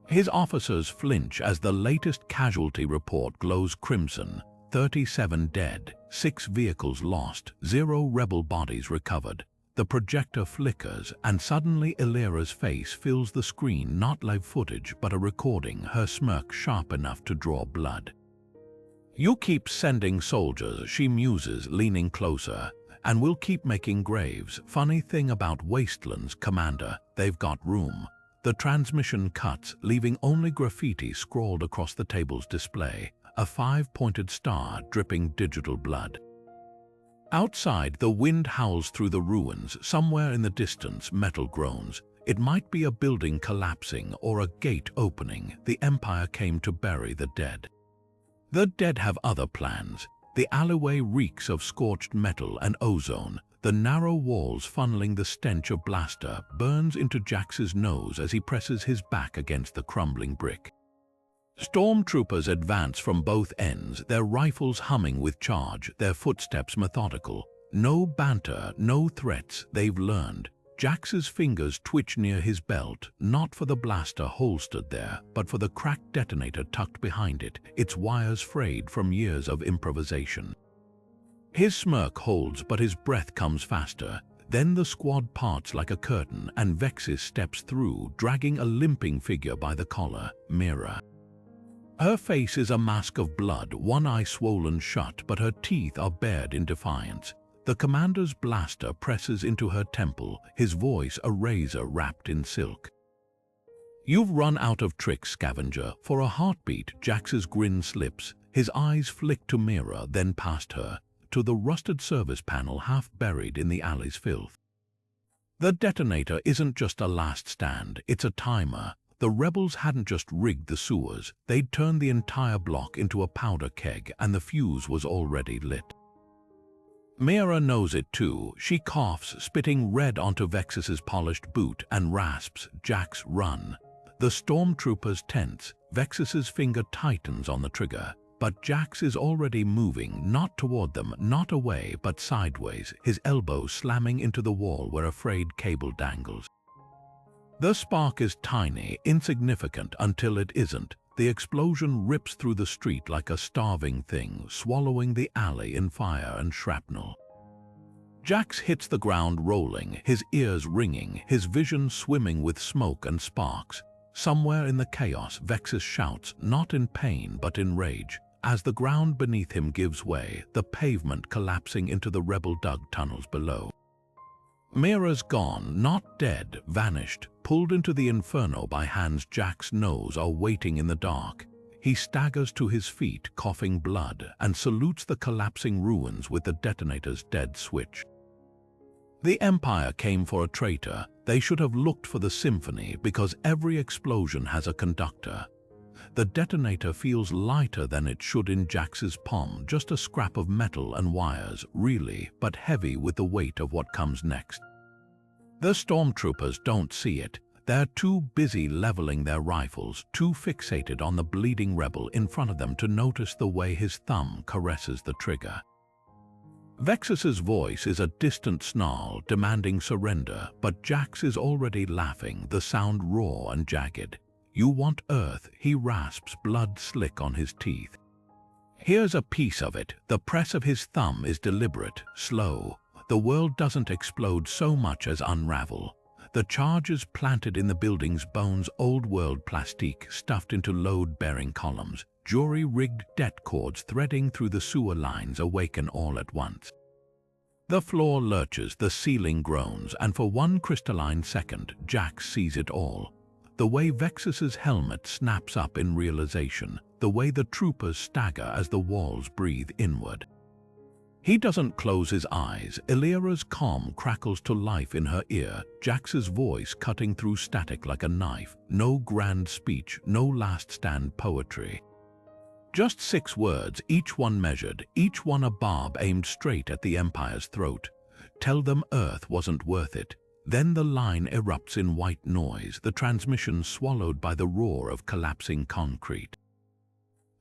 A: His officers flinch as the latest casualty report glows crimson. 37 dead, 6 vehicles lost, 0 rebel bodies recovered. The projector flickers, and suddenly Elira's face fills the screen, not live footage, but a recording, her smirk sharp enough to draw blood. "You keep sending soldiers," she muses, leaning closer, "and we'll keep making graves. Funny thing about Wastelands, Commander, they've got room." The transmission cuts, leaving only graffiti scrawled across the table's display, a 5-pointed star dripping digital blood. Outside, the wind howls through the ruins. Somewhere in the distance, metal groans. It might be a building collapsing or a gate opening. The Empire came to bury the dead. The dead have other plans. The alleyway reeks of scorched metal and ozone. The narrow walls funneling the stench of blaster burns into Jax's nose as he presses his back against the crumbling brick. Stormtroopers advance from both ends, their rifles humming with charge, their footsteps methodical. No banter, no threats, they've learned. Jax's fingers twitch near his belt, not for the blaster holstered there, but for the cracked detonator tucked behind it, its wires frayed from years of improvisation. His smirk holds, but his breath comes faster. Then the squad parts like a curtain, and Vexis steps through, dragging a limping figure by the collar, Mira. Her face is a mask of blood, one eye swollen shut, but her teeth are bared in defiance. The commander's blaster presses into her temple, his voice a razor wrapped in silk. "You've run out of tricks, scavenger." For a heartbeat, Jax's grin slips. His eyes flick to Mira, then past her, to the rusted service panel half buried in the alley's filth. The detonator isn't just a last stand, it's a timer. The rebels hadn't just rigged the sewers, they'd turned the entire block into a powder keg, and the fuse was already lit. Mira knows it too. She coughs, spitting red onto Vexis's polished boot, and rasps, "Jax, run." The stormtroopers tense. Vexis's finger tightens on the trigger. But Jax is already moving, not toward them, not away, but sideways, his elbow slamming into the wall where a frayed cable dangles. The spark is tiny, insignificant until it isn't. The explosion rips through the street like a starving thing, swallowing the alley in fire and shrapnel. Jax hits the ground rolling, his ears ringing, his vision swimming with smoke and sparks. Somewhere in the chaos, Vexis shouts, not in pain but in rage, as the ground beneath him gives way, the pavement collapsing into the rebel-dug tunnels below. Mira's gone, not dead, vanished, pulled into the inferno by hands Jax knows are waiting in the dark. He staggers to his feet, coughing blood, and salutes the collapsing ruins with the detonator's dead switch. The Empire came for a traitor. They should have looked for the symphony, because every explosion has a conductor. The detonator feels lighter than it should in Jax's palm, just a scrap of metal and wires, really, but heavy with the weight of what comes next. The Stormtroopers don't see it. They're too busy leveling their rifles, too fixated on the bleeding rebel in front of them to notice the way his thumb caresses the trigger. Vexis's voice is a distant snarl, demanding surrender, but Jax is already laughing, the sound raw and jagged. You want Earth, he rasps, blood slick on his teeth. Here's a piece of it. The press of his thumb is deliberate, slow. The world doesn't explode so much as unravel. The charges planted in the building's bones, old-world plastique stuffed into load-bearing columns, jury-rigged det cords threading through the sewer lines awaken all at once. The floor lurches, the ceiling groans, and for one crystalline second, Jax sees it all. The way Vexis's helmet snaps up in realization, the way the troopers stagger as the walls breathe inward. He doesn't close his eyes. Elira's calm crackles to life in her ear, Jax's voice cutting through static like a knife. No grand speech, no last stand poetry. Just 6 words, each one measured, each one a barb aimed straight at the Empire's throat. Tell them Earth wasn't worth it. Then the line erupts in white noise, the transmission swallowed by the roar of collapsing concrete.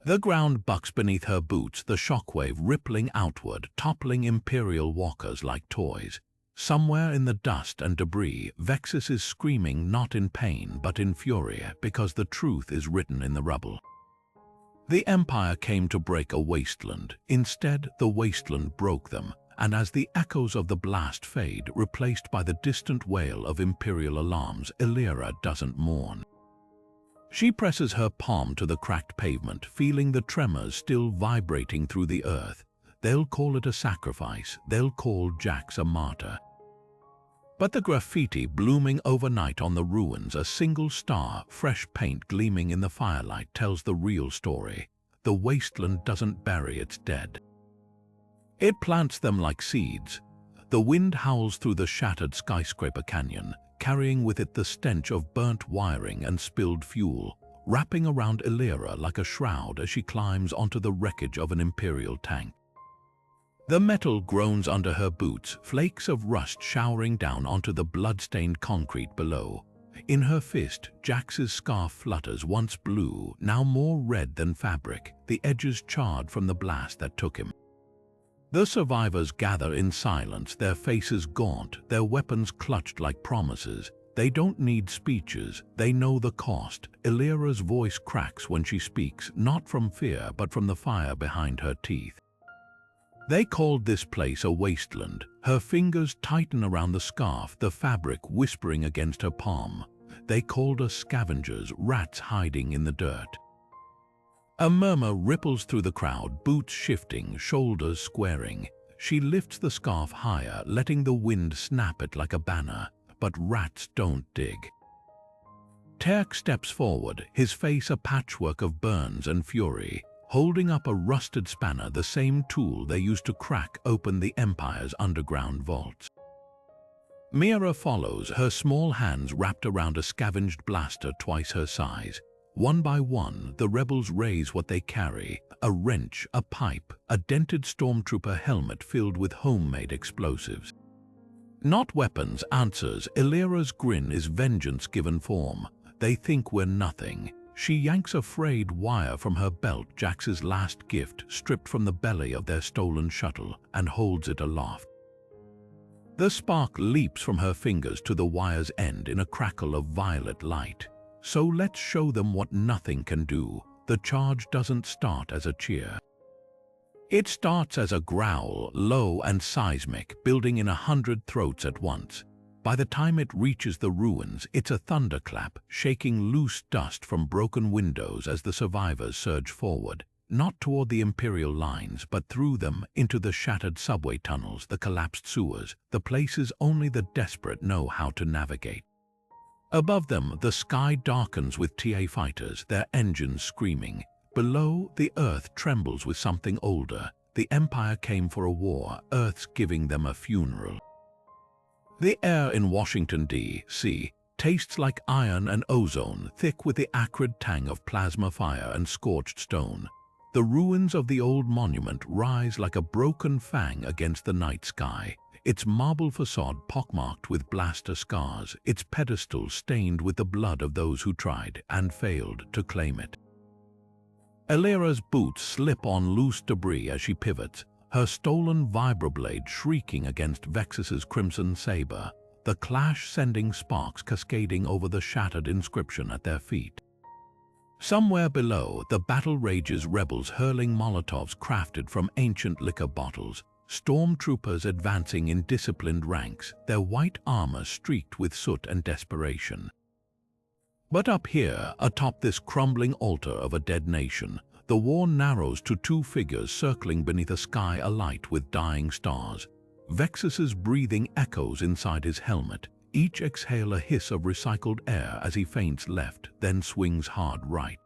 A: The ground bucks beneath her boots, the shockwave rippling outward, toppling Imperial walkers like toys. Somewhere in the dust and debris, Vexis is screaming not in pain but in fury, because the truth is written in the rubble. The Empire came to break a wasteland. Instead, the wasteland broke them, and as the echoes of the blast fade, replaced by the distant wail of Imperial alarms, Elira doesn't mourn. She presses her palm to the cracked pavement, feeling the tremors still vibrating through the earth. They'll call it a sacrifice. They'll call Jax a martyr. But the graffiti blooming overnight on the ruins, a single star, fresh paint gleaming in the firelight, tells the real story. The wasteland doesn't bury its dead. It plants them like seeds. The wind howls through the shattered skyscraper canyon, carrying with it the stench of burnt wiring and spilled fuel, wrapping around Elira like a shroud as she climbs onto the wreckage of an Imperial tank. The metal groans under her boots, flakes of rust showering down onto the blood-stained concrete below. In her fist, Jax's scarf flutters, once blue, now more red than fabric, the edges charred from the blast that took him. The survivors gather in silence, their faces gaunt, their weapons clutched like promises. They don't need speeches, they know the cost. Elira's voice cracks when she speaks, not from fear but from the fire behind her teeth. They called this place a wasteland. Her fingers tighten around the scarf, the fabric whispering against her palm. They called us scavengers, rats hiding in the dirt. A murmur ripples through the crowd, boots shifting, shoulders squaring. She lifts the scarf higher, letting the wind snap it like a banner. But rats don't dig. Terk steps forward, his face a patchwork of burns and fury, holding up a rusted spanner, the same tool they used to crack open the Empire's underground vaults. Mira follows, her small hands wrapped around a scavenged blaster twice her size. One by one, the rebels raise what they carry, a wrench, a pipe, a dented Stormtrooper helmet filled with homemade explosives. Not weapons, answers. Elira's grin is vengeance given form. They think we're nothing. She yanks a frayed wire from her belt, Jax's last gift, stripped from the belly of their stolen shuttle, and holds it aloft. The spark leaps from her fingers to the wire's end in a crackle of violet light. So let's show them what nothing can do. The charge doesn't start as a cheer. It starts as a growl, low and seismic, building in 100 throats at once. By the time it reaches the ruins, it's a thunderclap, shaking loose dust from broken windows as the survivors surge forward, not toward the Imperial lines, but through them into the shattered subway tunnels, the collapsed sewers, the places only the desperate know how to navigate. Above them, the sky darkens with TA fighters, their engines screaming. Below, the Earth trembles with something older. The Empire came for a war, Earth's giving them a funeral. The air in Washington, D.C. tastes like iron and ozone, thick with the acrid tang of plasma fire and scorched stone. The ruins of the old monument rise like a broken fang against the night sky, its marble facade pockmarked with blaster scars, its pedestal stained with the blood of those who tried and failed to claim it. Elira's boots slip on loose debris as she pivots, her stolen vibroblade shrieking against Vexis's crimson saber, the clash sending sparks cascading over the shattered inscription at their feet. Somewhere below, the battle rages, rebels hurling Molotovs crafted from ancient liquor bottles, Stormtroopers advancing in disciplined ranks, their white armor streaked with soot and desperation. But up here, atop this crumbling altar of a dead nation, the war narrows to two figures circling beneath a sky alight with dying stars. Vexis's breathing echoes inside his helmet, each exhale a hiss of recycled air as he feints left, then swings hard right.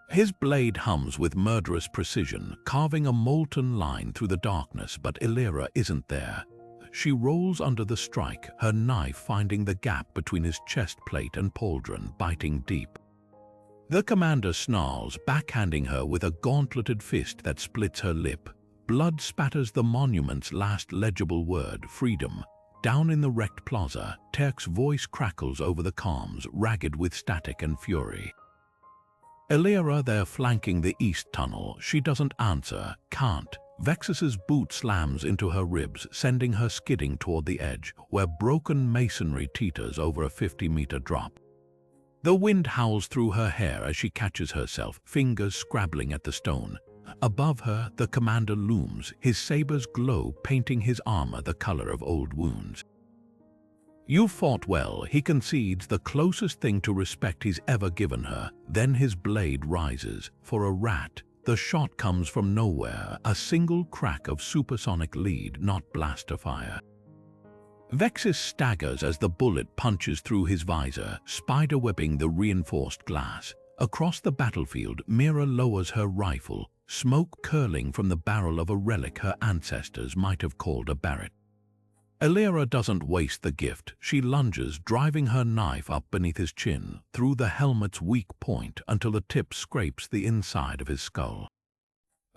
A: His blade hums with murderous precision, carving a molten line through the darkness, but Elira isn't there. She rolls under the strike, her knife finding the gap between his chest plate and pauldron, biting deep. The commander snarls, backhanding her with a gauntleted fist that splits her lip. Blood spatters the monument's last legible word, freedom. Down in the wrecked plaza, Terk's voice crackles over the comms, ragged with static and fury. Elira there flanking the east tunnel, she doesn't answer, can't. Vexis's boot slams into her ribs, sending her skidding toward the edge, where broken masonry teeters over a 50-meter drop. The wind howls through her hair as she catches herself, fingers scrabbling at the stone. Above her, the commander looms, his saber's glow painting his armor the color of old wounds. "You fought well," he concedes, the closest thing to respect he's ever given her. Then his blade rises. For a rat, the shot comes from nowhere, a single crack of supersonic lead, not blaster fire. Vexis staggers as the bullet punches through his visor, spiderwebbing the reinforced glass. Across the battlefield, Mira lowers her rifle, smoke curling from the barrel of a relic her ancestors might have called a Barrett. Elira doesn't waste the gift. She lunges, driving her knife up beneath his chin, through the helmet's weak point until the tip scrapes the inside of his skull.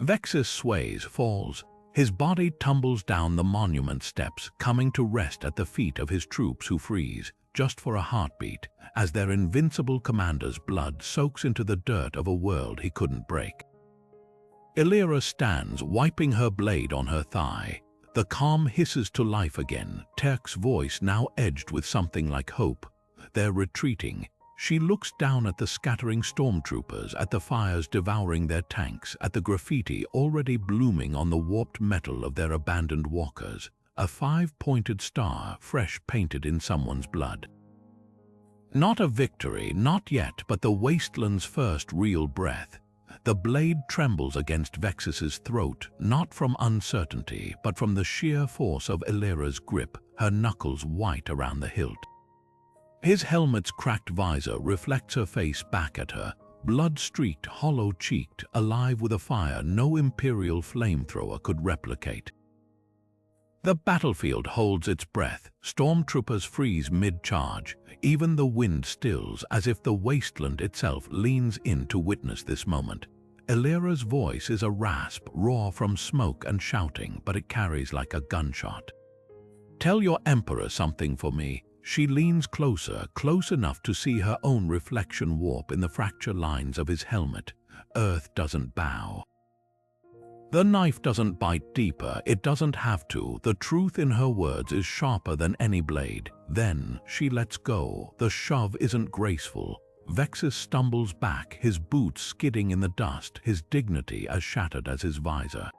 A: Vexis sways, falls. His body tumbles down the monument steps, coming to rest at the feet of his troops who freeze, just for a heartbeat, as their invincible commander's blood soaks into the dirt of a world he couldn't break. Elira stands, wiping her blade on her thigh. The calm hisses to life again, Terk's voice now edged with something like hope. They're retreating. She looks down at the scattering stormtroopers, at the fires devouring their tanks, at the graffiti already blooming on the warped metal of their abandoned walkers, a five-pointed star fresh painted in someone's blood. Not a victory, not yet, but the Wasteland's first real breath. The blade trembles against Vexis's throat, not from uncertainty, but from the sheer force of Elira's grip, her knuckles white around the hilt. His helmet's cracked visor reflects her face back at her, blood-streaked, hollow-cheeked, alive with a fire no Imperial flamethrower could replicate. The battlefield holds its breath. Stormtroopers freeze mid-charge. Even the wind stills, as if the wasteland itself leans in to witness this moment. Elira's voice is a rasp, raw from smoke and shouting, but it carries like a gunshot. "Tell your Emperor something for me." She leans closer, close enough to see her own reflection warp in the fracture lines of his helmet. Earth doesn't bow. The knife doesn't bite deeper, it doesn't have to. The truth in her words is sharper than any blade. Then she lets go. The shove isn't graceful. Vexis stumbles back, his boots skidding in the dust, his dignity as shattered as his visor.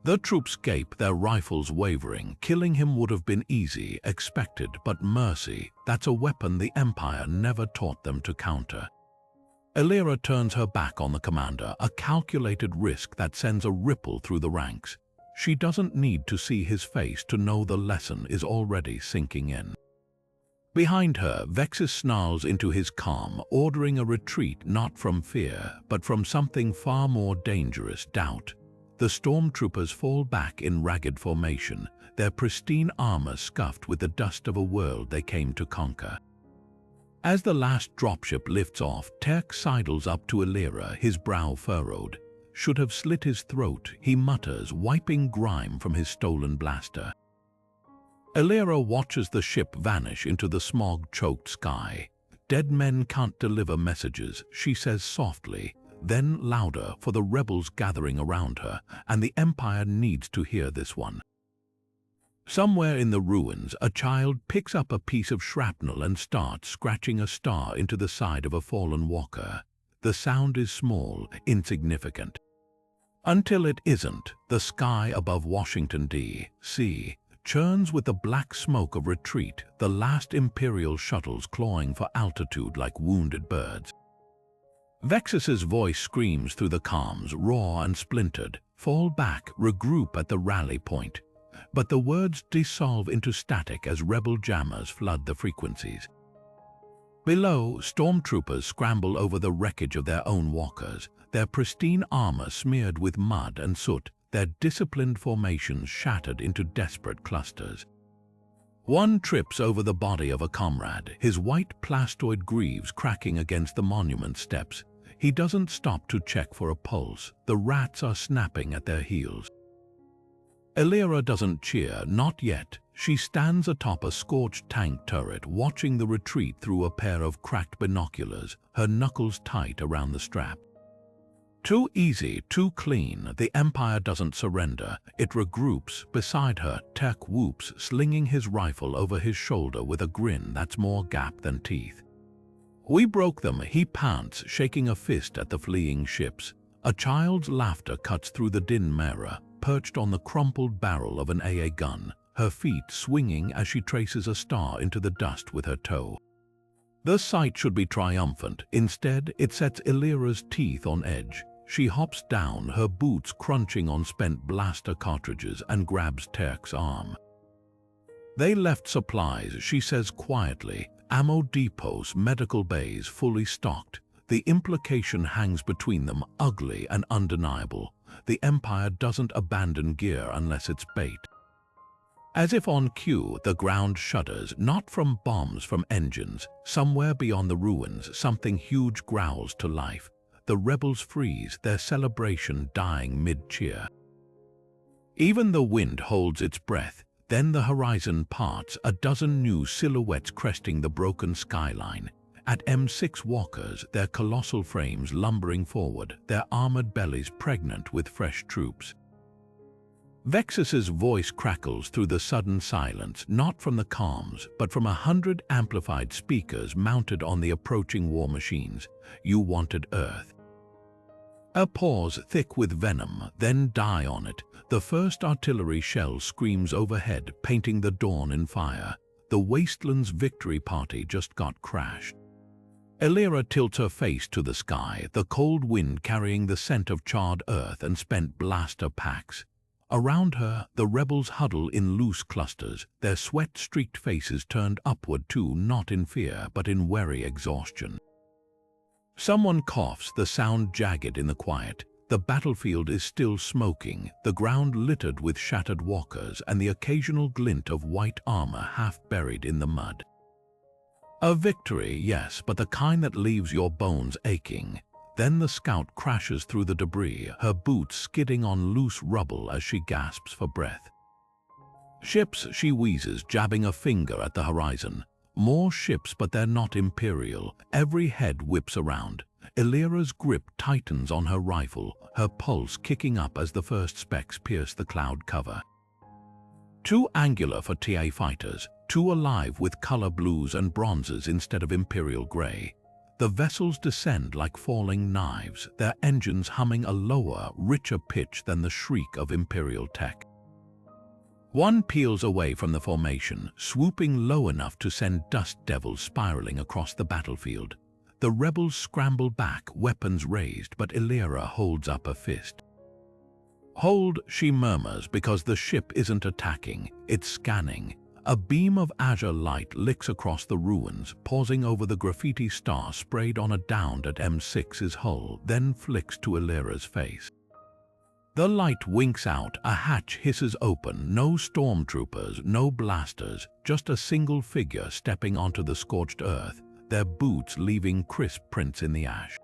A: The troops gape, their rifles wavering. Killing him would have been easy, expected, but mercy, that's a weapon the Empire never taught them to counter. Elira turns her back on the commander, a calculated risk that sends a ripple through the ranks. She doesn't need to see his face to know the lesson is already sinking in. Behind her, Vexis snarls into his calm, ordering a retreat not from fear, but from something far more dangerous, doubt. The Stormtroopers fall back in ragged formation, their pristine armor scuffed with the dust of a world they came to conquer. As the last dropship lifts off, Terk sidles up to Elira, his brow furrowed. Should have slit his throat, he mutters, wiping grime from his stolen blaster. Elira watches the ship vanish into the smog-choked sky. Dead men can't deliver messages, she says softly, then louder for the rebels gathering around her, and the Empire needs to hear this one. Somewhere in the ruins, a child picks up a piece of shrapnel and starts scratching a star into the side of a fallen walker. The sound is small, insignificant. Until it isn't, the sky above Washington D.C. churns with the black smoke of retreat, the last Imperial shuttles clawing for altitude like wounded birds. Vexis's voice screams through the comms, raw and splintered. Fall back, regroup at the rally point. But the words dissolve into static as rebel jammers flood the frequencies. Below, Stormtroopers scramble over the wreckage of their own walkers, their pristine armor smeared with mud and soot, their disciplined formations shattered into desperate clusters. One trips over the body of a comrade, his white plastoid greaves cracking against the monument steps. He doesn't stop to check for a pulse. The rats are snapping at their heels. Elira doesn't cheer, not yet. She stands atop a scorched tank turret, watching the retreat through a pair of cracked binoculars, her knuckles tight around the strap. Too easy, too clean, the Empire doesn't surrender. It regroups. Beside her, Terk whoops, slinging his rifle over his shoulder with a grin that's more gap than teeth. We broke them, he pants, shaking a fist at the fleeing ships. A child's laughter cuts through the din mirror, perched on the crumpled barrel of an AA gun, her feet swinging as she traces a star into the dust with her toe. The sight should be triumphant. Instead, it sets Elira's teeth on edge. She hops down, her boots crunching on spent blaster cartridges, and grabs Terk's arm. They left supplies, she says quietly, ammo depots, medical bays fully stocked. The implication hangs between them, ugly and undeniable. The Empire doesn't abandon gear unless it's bait. As if on cue, the ground shudders, not from bombs, from engines. Somewhere beyond the ruins, something huge growls to life. The rebels freeze, their celebration dying mid-cheer. Even the wind holds its breath. Then the horizon parts, a dozen new silhouettes cresting the broken skyline. At M6 walkers, their colossal frames lumbering forward, their armored bellies pregnant with fresh troops. Vexis's voice crackles through the sudden silence, not from the comms, but from 100 amplified speakers mounted on the approaching war machines. You wanted Earth. A pause thick with venom, then die on it. The first artillery shell screams overhead, painting the dawn in fire. The Wasteland's victory party just got crashed. Elira tilts her face to the sky, the cold wind carrying the scent of charred earth and spent blaster packs. Around her, the rebels huddle in loose clusters, their sweat-streaked faces turned upward too, not in fear, but in wary exhaustion. Someone coughs, the sound jagged in the quiet. The battlefield is still smoking, the ground littered with shattered walkers and the occasional glint of white armor half buried in the mud. A victory, yes, but the kind that leaves your bones aching. Then the scout crashes through the debris, her boots skidding on loose rubble as she gasps for breath. Ships, she wheezes, jabbing a finger at the horizon. More ships, but they're not Imperial. Every head whips around. Elira's grip tightens on her rifle, her pulse kicking up as the first specks pierce the cloud cover. Too angular for TA fighters, too alive with color blues and bronzes instead of Imperial gray. The vessels descend like falling knives, their engines humming a lower, richer pitch than the shriek of Imperial tech. One peels away from the formation, swooping low enough to send dust devils spiraling across the battlefield. The rebels scramble back, weapons raised, but Elira holds up a fist. "Hold," she murmurs, because the ship isn't attacking, it's scanning. A beam of azure light licks across the ruins, pausing over the graffiti star sprayed on a downed at M6's hull, then flicks to Elira's face. The light winks out, a hatch hisses open, no stormtroopers, no blasters, just a single figure stepping onto the scorched earth, their boots leaving crisp prints in the ash.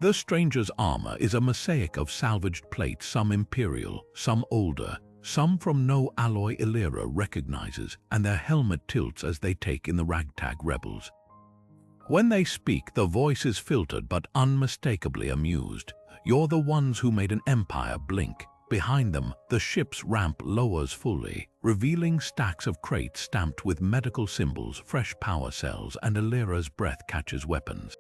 A: The stranger's armor is a mosaic of salvaged plates, some Imperial, some older, some from no alloy Elira recognizes, and their helmet tilts as they take in the ragtag rebels. When they speak, the voice is filtered but unmistakably amused. "You're the ones who made an empire blink." Behind them, the ship's ramp lowers fully, revealing stacks of crates stamped with medical symbols, fresh power cells, and Elira's breath catches weapons.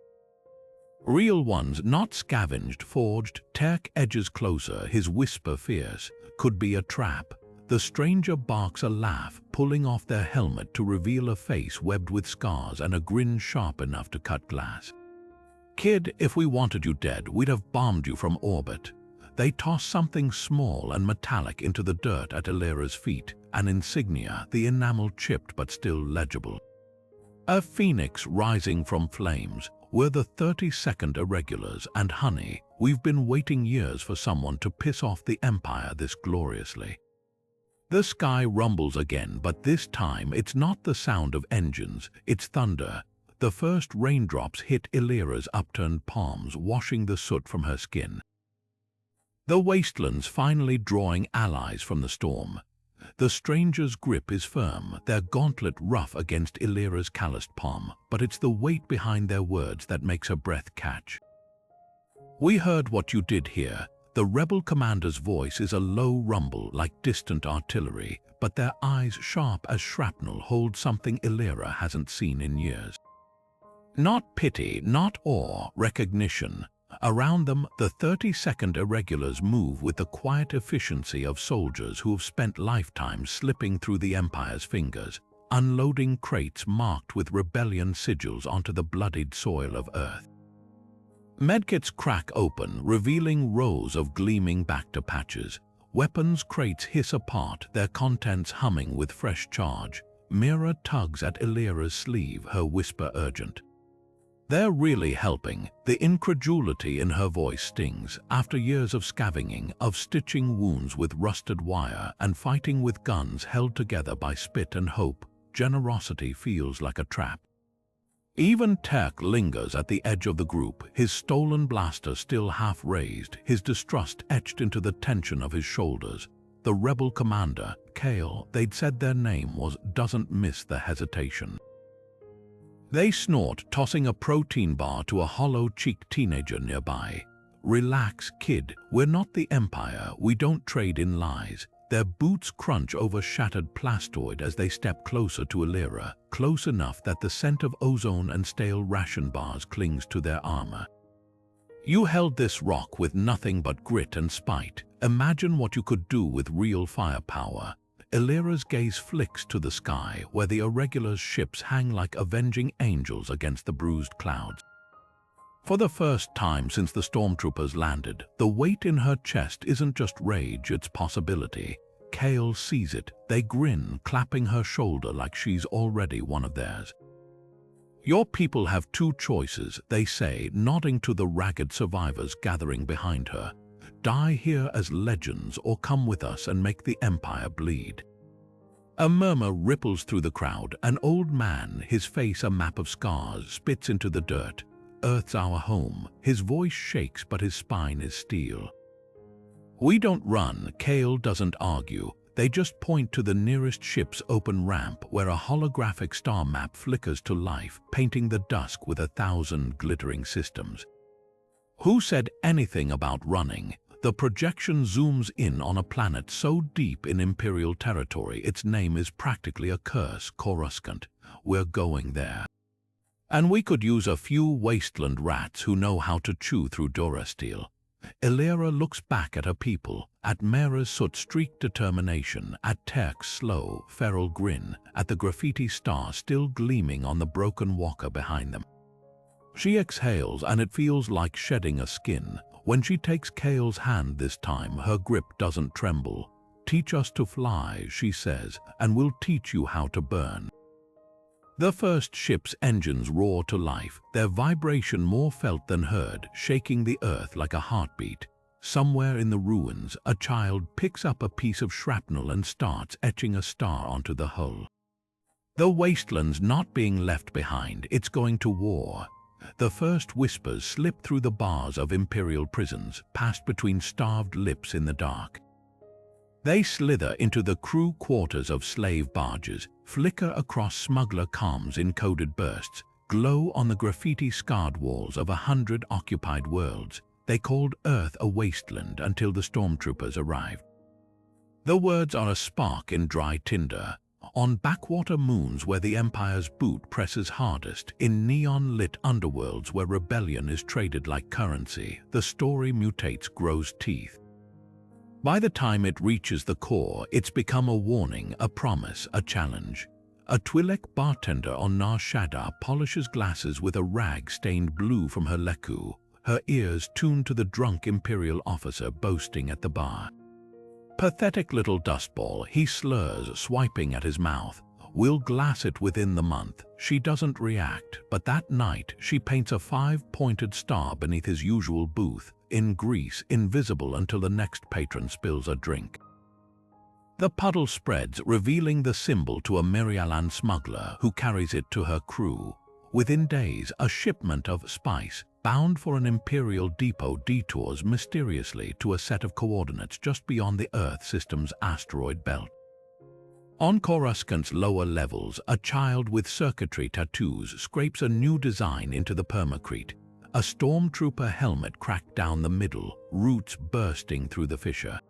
A: Real ones, not scavenged, forged. Terk edges closer, his whisper fierce. "Could be a trap." The stranger barks a laugh, pulling off their helmet to reveal a face webbed with scars and a grin sharp enough to cut glass. "Kid, if we wanted you dead, we'd have bombed you from orbit." They toss something small and metallic into the dirt at Elira's feet, an insignia, the enamel chipped but still legible. A phoenix rising from flames. "We're the 32nd Irregulars, and honey, we've been waiting years for someone to piss off the Empire this gloriously." The sky rumbles again, but this time it's not the sound of engines, it's thunder. The first raindrops hit Elira's upturned palms, washing the soot from her skin. The Wasteland's finally drawing allies from the storm. The stranger's grip is firm, their gauntlet rough against Elira's calloused palm, but it's the weight behind their words that makes her breath catch. "We heard what you did here." The rebel commander's voice is a low rumble like distant artillery, but their eyes, sharp as shrapnel, hold something Elira hasn't seen in years. Not pity, not awe, recognition. Around them, the 32nd Irregulars move with the quiet efficiency of soldiers who have spent lifetimes slipping through the Empire's fingers, unloading crates marked with rebellion sigils onto the bloodied soil of Earth. Medkits crack open, revealing rows of gleaming Bacta patches. Weapons crates hiss apart, their contents humming with fresh charge. Mira tugs at Elira's sleeve, her whisper urgent. "They're really helping." The incredulity in her voice stings. After years of scavenging, of stitching wounds with rusted wire and fighting with guns held together by spit and hope, generosity feels like a trap. Even Terk lingers at the edge of the group, his stolen blaster still half raised, his distrust etched into the tension of his shoulders. The rebel commander, Kale, they'd said their name was, doesn't miss the hesitation. They snort, tossing a protein bar to a hollow-cheeked teenager nearby. "Relax, kid. We're not the Empire. We don't trade in lies." Their boots crunch over shattered plastoid as they step closer to Elira, close enough that the scent of ozone and stale ration bars clings to their armor. "You held this rock with nothing but grit and spite. Imagine what you could do with real firepower." Elira's gaze flicks to the sky, where the Irregulars' ships hang like avenging angels against the bruised clouds. For the first time since the Stormtroopers landed, the weight in her chest isn't just rage, it's possibility. Kale sees it. They grin, clapping her shoulder like she's already one of theirs. "Your people have two choices," they say, nodding to the ragged survivors gathering behind her. "Die here as legends or come with us and make the Empire bleed." A murmur ripples through the crowd. An old man, his face a map of scars, spits into the dirt. "Earth's our home." His voice shakes, but his spine is steel. "We don't run." Kale doesn't argue. They just point to the nearest ship's open ramp, where a holographic star map flickers to life, painting the dusk with 1,000 glittering systems. Who said anything about running? The projection zooms in on a planet so deep in Imperial territory its name is practically a curse, Coruscant. "We're going there." And we could use a few Wasteland rats who know how to chew through Durasteel. Elira looks back at her people, at Mera's soot-streaked determination, at Terk's slow, feral grin, at the graffiti star still gleaming on the broken walker behind them. She exhales, and it feels like shedding a skin. When she takes Kale's hand this time, her grip doesn't tremble. "Teach us to fly," she says, "and we'll teach you how to burn." The first ship's engines roar to life, their vibration more felt than heard, shaking the earth like a heartbeat. Somewhere in the ruins, a child picks up a piece of shrapnel and starts etching a star onto the hull. The Wasteland's not being left behind, it's going to war. The first whispers slip through the bars of Imperial prisons, passed between starved lips in the dark. They slither into the crew quarters of slave barges, flicker across smuggler comms in coded bursts, glow on the graffiti-scarred walls of 100 occupied worlds. They called Earth a wasteland until the Stormtroopers arrived. The words are a spark in dry tinder. On backwater moons where the Empire's boot presses hardest, in neon-lit underworlds where rebellion is traded like currency, the story mutates, grows teeth. By the time it reaches the core, it's become a warning, a promise, a challenge. A Twi'lek bartender on Nar Shaddaa polishes glasses with a rag stained blue from her leku, her ears tuned to the drunk Imperial officer boasting at the bar. Pathetic little dustball, he slurs, swiping at his mouth. "We'll glass it within the month." She doesn't react, but that night she paints a 5-pointed star beneath his usual booth, in grease, invisible until the next patron spills a drink. The puddle spreads, revealing the symbol to a Mirialan smuggler who carries it to her crew. Within days, a shipment of spice, bound for an Imperial depot, detours mysteriously to a set of coordinates just beyond the Earth system's asteroid belt. On Coruscant's lower levels, a child with circuitry tattoos scrapes a new design into the permacrete. A Stormtrooper helmet cracked down the middle, roots bursting through the fissure.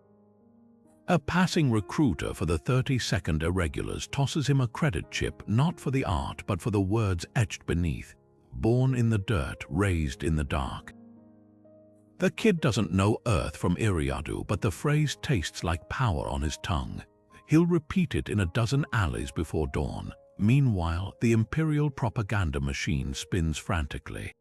A: A passing recruiter for the 32nd Irregulars tosses him a credit chip, not for the art but for the words etched beneath. Born in the dirt, raised in the dark. The kid doesn't know Earth from Iriadu, but the phrase tastes like power on his tongue. He'll repeat it in a dozen alleys before dawn. Meanwhile, the Imperial propaganda machine spins frantically.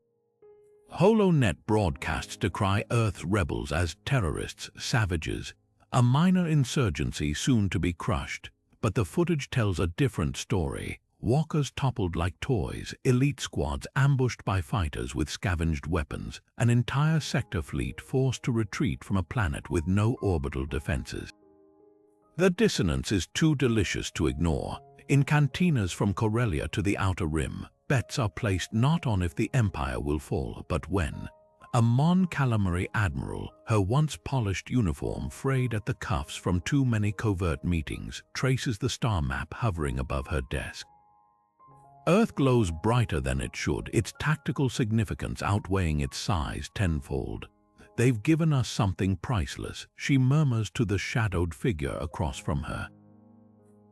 A: HoloNet broadcasts decry Earth's rebels as terrorists, savages, a minor insurgency soon to be crushed. But the footage tells a different story. Walkers toppled like toys, elite squads ambushed by fighters with scavenged weapons, an entire sector fleet forced to retreat from a planet with no orbital defenses. The dissonance is too delicious to ignore. In cantinas from Corellia to the Outer Rim, bets are placed not on if the Empire will fall, but when. A Mon Calamari admiral, her once polished uniform frayed at the cuffs from too many covert meetings, traces the star map hovering above her desk. Earth glows brighter than it should, its tactical significance outweighing its size tenfold. "They've given us something priceless," she murmurs to the shadowed figure across from her.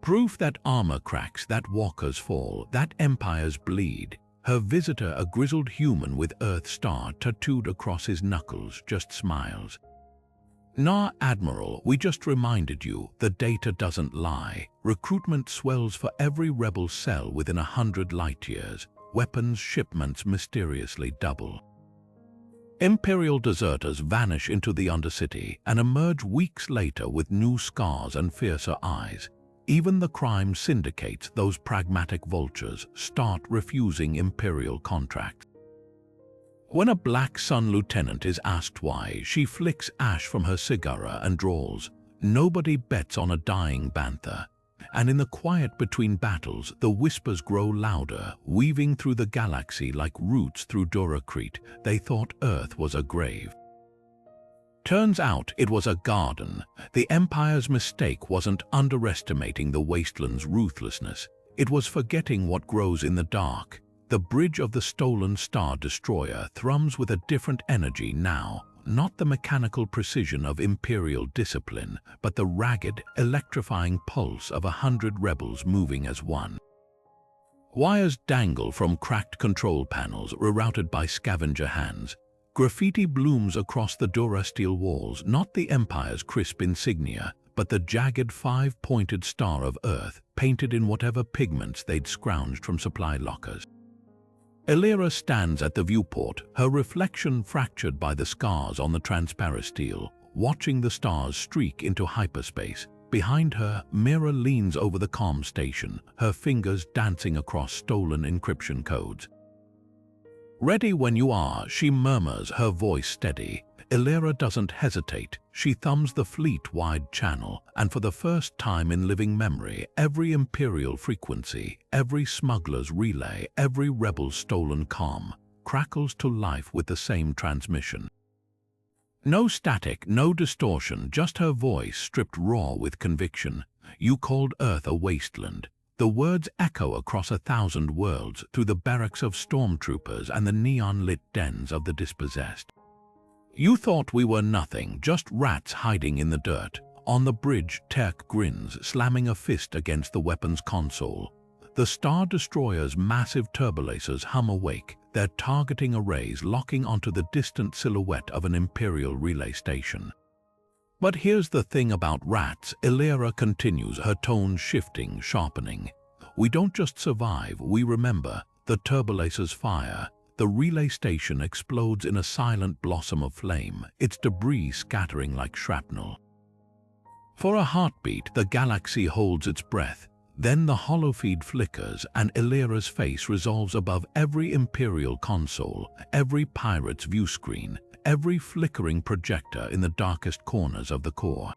A: Proof that armor cracks, that walkers fall, that empires bleed. Her visitor, a grizzled human with Earth star tattooed across his knuckles, just smiles. "Nah, Admiral, we just reminded you, the data doesn't lie. Recruitment swells for every rebel cell within 100 light-years. Weapons shipments mysteriously double." Imperial deserters vanish into the Undercity and emerge weeks later with new scars and fiercer eyes. Even the crime syndicates, those pragmatic vultures, start refusing Imperial contracts. When a Black Sun lieutenant is asked why, she flicks ash from her cigarra and drawls, "Nobody bets on a dying bantha." And in the quiet between battles, the whispers grow louder, weaving through the galaxy like roots through Duracrete. They thought Earth was a grave. Turns out it was a garden. The Empire's mistake wasn't underestimating the Wasteland's ruthlessness. It was forgetting what grows in the dark. The bridge of the stolen Star Destroyer thrums with a different energy now, not the mechanical precision of Imperial discipline, but the ragged, electrifying pulse of 100 rebels moving as one. Wires dangle from cracked control panels rerouted by scavenger hands. Graffiti blooms across the durasteel walls, not the Empire's crisp insignia, but the jagged five-pointed star of Earth, painted in whatever pigments they'd scrounged from supply lockers. Elira stands at the viewport, her reflection fractured by the scars on the transparent steel, watching the stars streak into hyperspace. Behind her, Mira leans over the comm station, her fingers dancing across stolen encryption codes. "Ready when you are," she murmurs, her voice steady. Elira doesn't hesitate. She thumbs the fleet-wide channel, and for the first time in living memory, every Imperial frequency, every smuggler's relay, every rebel's stolen comm, crackles to life with the same transmission. No static, no distortion, just her voice stripped raw with conviction. "You called Earth a wasteland." The words echo across 1,000 worlds, through the barracks of Stormtroopers and the neon-lit dens of the dispossessed. "You thought we were nothing, just rats hiding in the dirt." On the bridge, Terk grins, slamming a fist against the weapons console. The Star Destroyer's massive turbolasers hum awake, their targeting arrays locking onto the distant silhouette of an Imperial relay station. "But here's the thing about rats," Elira continues, her tone shifting, sharpening. "We don't just survive, we remember." The turbolasers fire. The relay station explodes in a silent blossom of flame, its debris scattering like shrapnel. For a heartbeat, the galaxy holds its breath. Then the holofeed flickers, and Elira's face resolves above every Imperial console, every pirate's view screen, every flickering projector in the darkest corners of the core.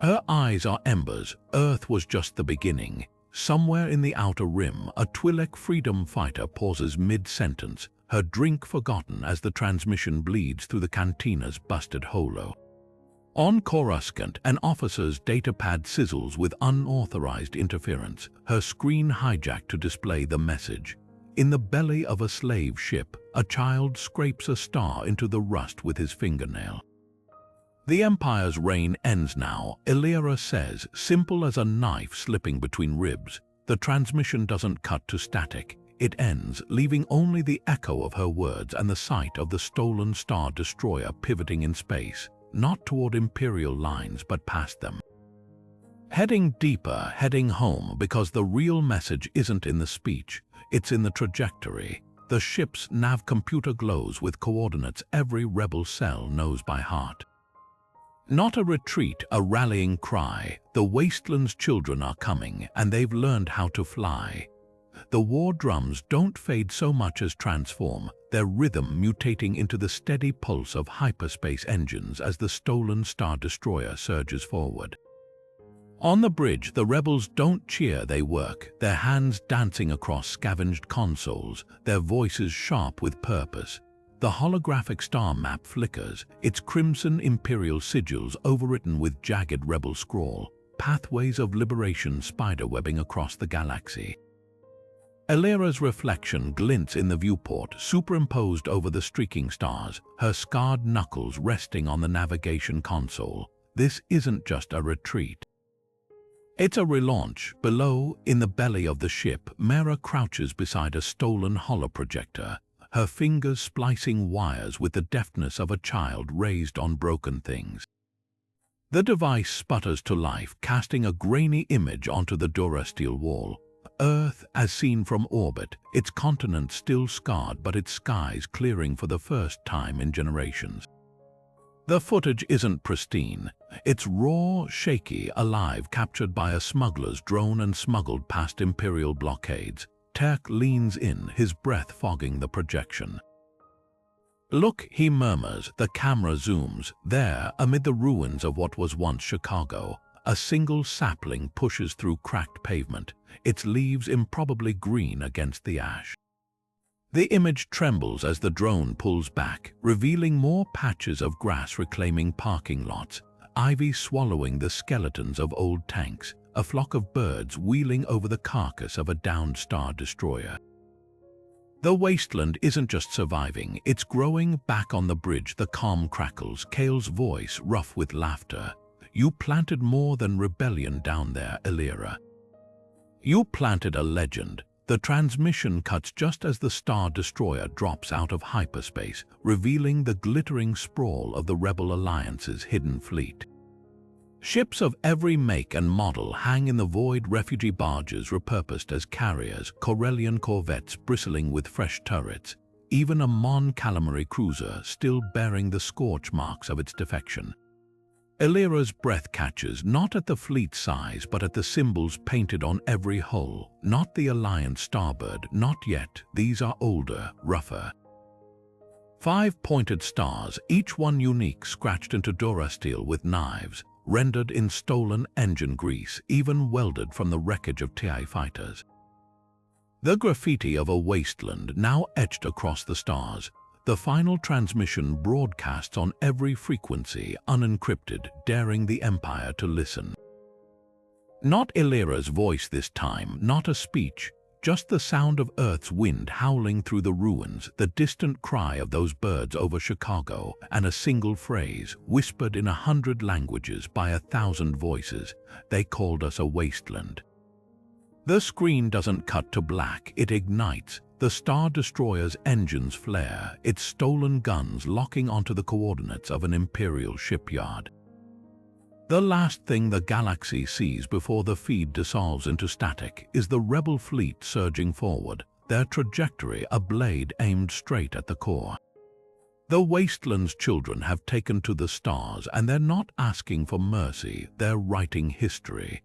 A: Her eyes are embers. Earth was just the beginning. Somewhere in the outer rim, a Twi'lek freedom fighter pauses mid-sentence, her drink forgotten as the transmission bleeds through the cantina's busted holo. On Coruscant, an officer's datapad sizzles with unauthorized interference, her screen hijacked to display the message. In the belly of a slave ship, a child scrapes a star into the rust with his fingernail. "The Empire's reign ends now," Elira says, simple as a knife slipping between ribs. The transmission doesn't cut to static. It ends, leaving only the echo of her words and the sight of the stolen Star Destroyer pivoting in space, not toward Imperial lines but past them. Heading deeper, heading home, because the real message isn't in the speech, it's in the trajectory. The ship's nav computer glows with coordinates every rebel cell knows by heart. Not a retreat, a rallying cry. The Wasteland's children are coming, and they've learned how to fly. The war drums don't fade so much as transform, their rhythm mutating into the steady pulse of hyperspace engines as the stolen Star Destroyer surges forward. On the bridge, the rebels don't cheer, they work, their hands dancing across scavenged consoles, their voices sharp with purpose. The holographic star map flickers, its crimson Imperial sigils overwritten with jagged rebel scrawl, pathways of liberation spiderwebbing across the galaxy. Elira's reflection glints in the viewport, superimposed over the streaking stars, her scarred knuckles resting on the navigation console. This isn't just a retreat. It's a relaunch. Below, in the belly of the ship, Mira crouches beside a stolen holoprojector, her fingers splicing wires with the deftness of a child raised on broken things. The device sputters to life, casting a grainy image onto the durasteel wall. Earth, as seen from orbit, its continent still scarred but its skies clearing for the first time in generations. The footage isn't pristine. It's raw, shaky, alive, captured by a smuggler's drone and smuggled past Imperial blockades. Terk leans in, his breath fogging the projection. "Look," he murmurs, the camera zooms. There, amid the ruins of what was once Chicago, a single sapling pushes through cracked pavement, its leaves improbably green against the ash. The image trembles as the drone pulls back, revealing more patches of grass reclaiming parking lots, ivy swallowing the skeletons of old tanks, a flock of birds wheeling over the carcass of a downed Star Destroyer. The Wasteland isn't just surviving, it's growing. Back on the bridge, the comm crackles, Kale's voice rough with laughter. "You planted more than rebellion down there, Elira. You planted a legend." The transmission cuts just as the Star Destroyer drops out of hyperspace, revealing the glittering sprawl of the Rebel Alliance's hidden fleet. Ships of every make and model hang in the void, refugee barges repurposed as carriers, Corellian corvettes bristling with fresh turrets, even a Mon Calamari cruiser still bearing the scorch marks of its defection. Elira's breath catches not at the fleet size but at the symbols painted on every hull. Not the Alliance Starbird, not yet. These are older, rougher. 5 pointed stars, each one unique, scratched into durasteel with knives, rendered in stolen engine grease, even welded from the wreckage of TIE fighters. The graffiti of a wasteland now etched across the stars. The final transmission broadcasts on every frequency, unencrypted, daring the Empire to listen. Not Elira's voice this time, not a speech, just the sound of Earth's wind howling through the ruins, the distant cry of those birds over Chicago, and a single phrase, whispered in 100 languages by 1,000 voices: "They called us a wasteland." The screen doesn't cut to black, it ignites. The Star Destroyer's engines flare, its stolen guns locking onto the coordinates of an Imperial shipyard. The last thing the galaxy sees before the feed dissolves into static is the Rebel fleet surging forward, their trajectory a blade aimed straight at the core. The Wasteland's children have taken to the stars, and they're not asking for mercy, they're writing history.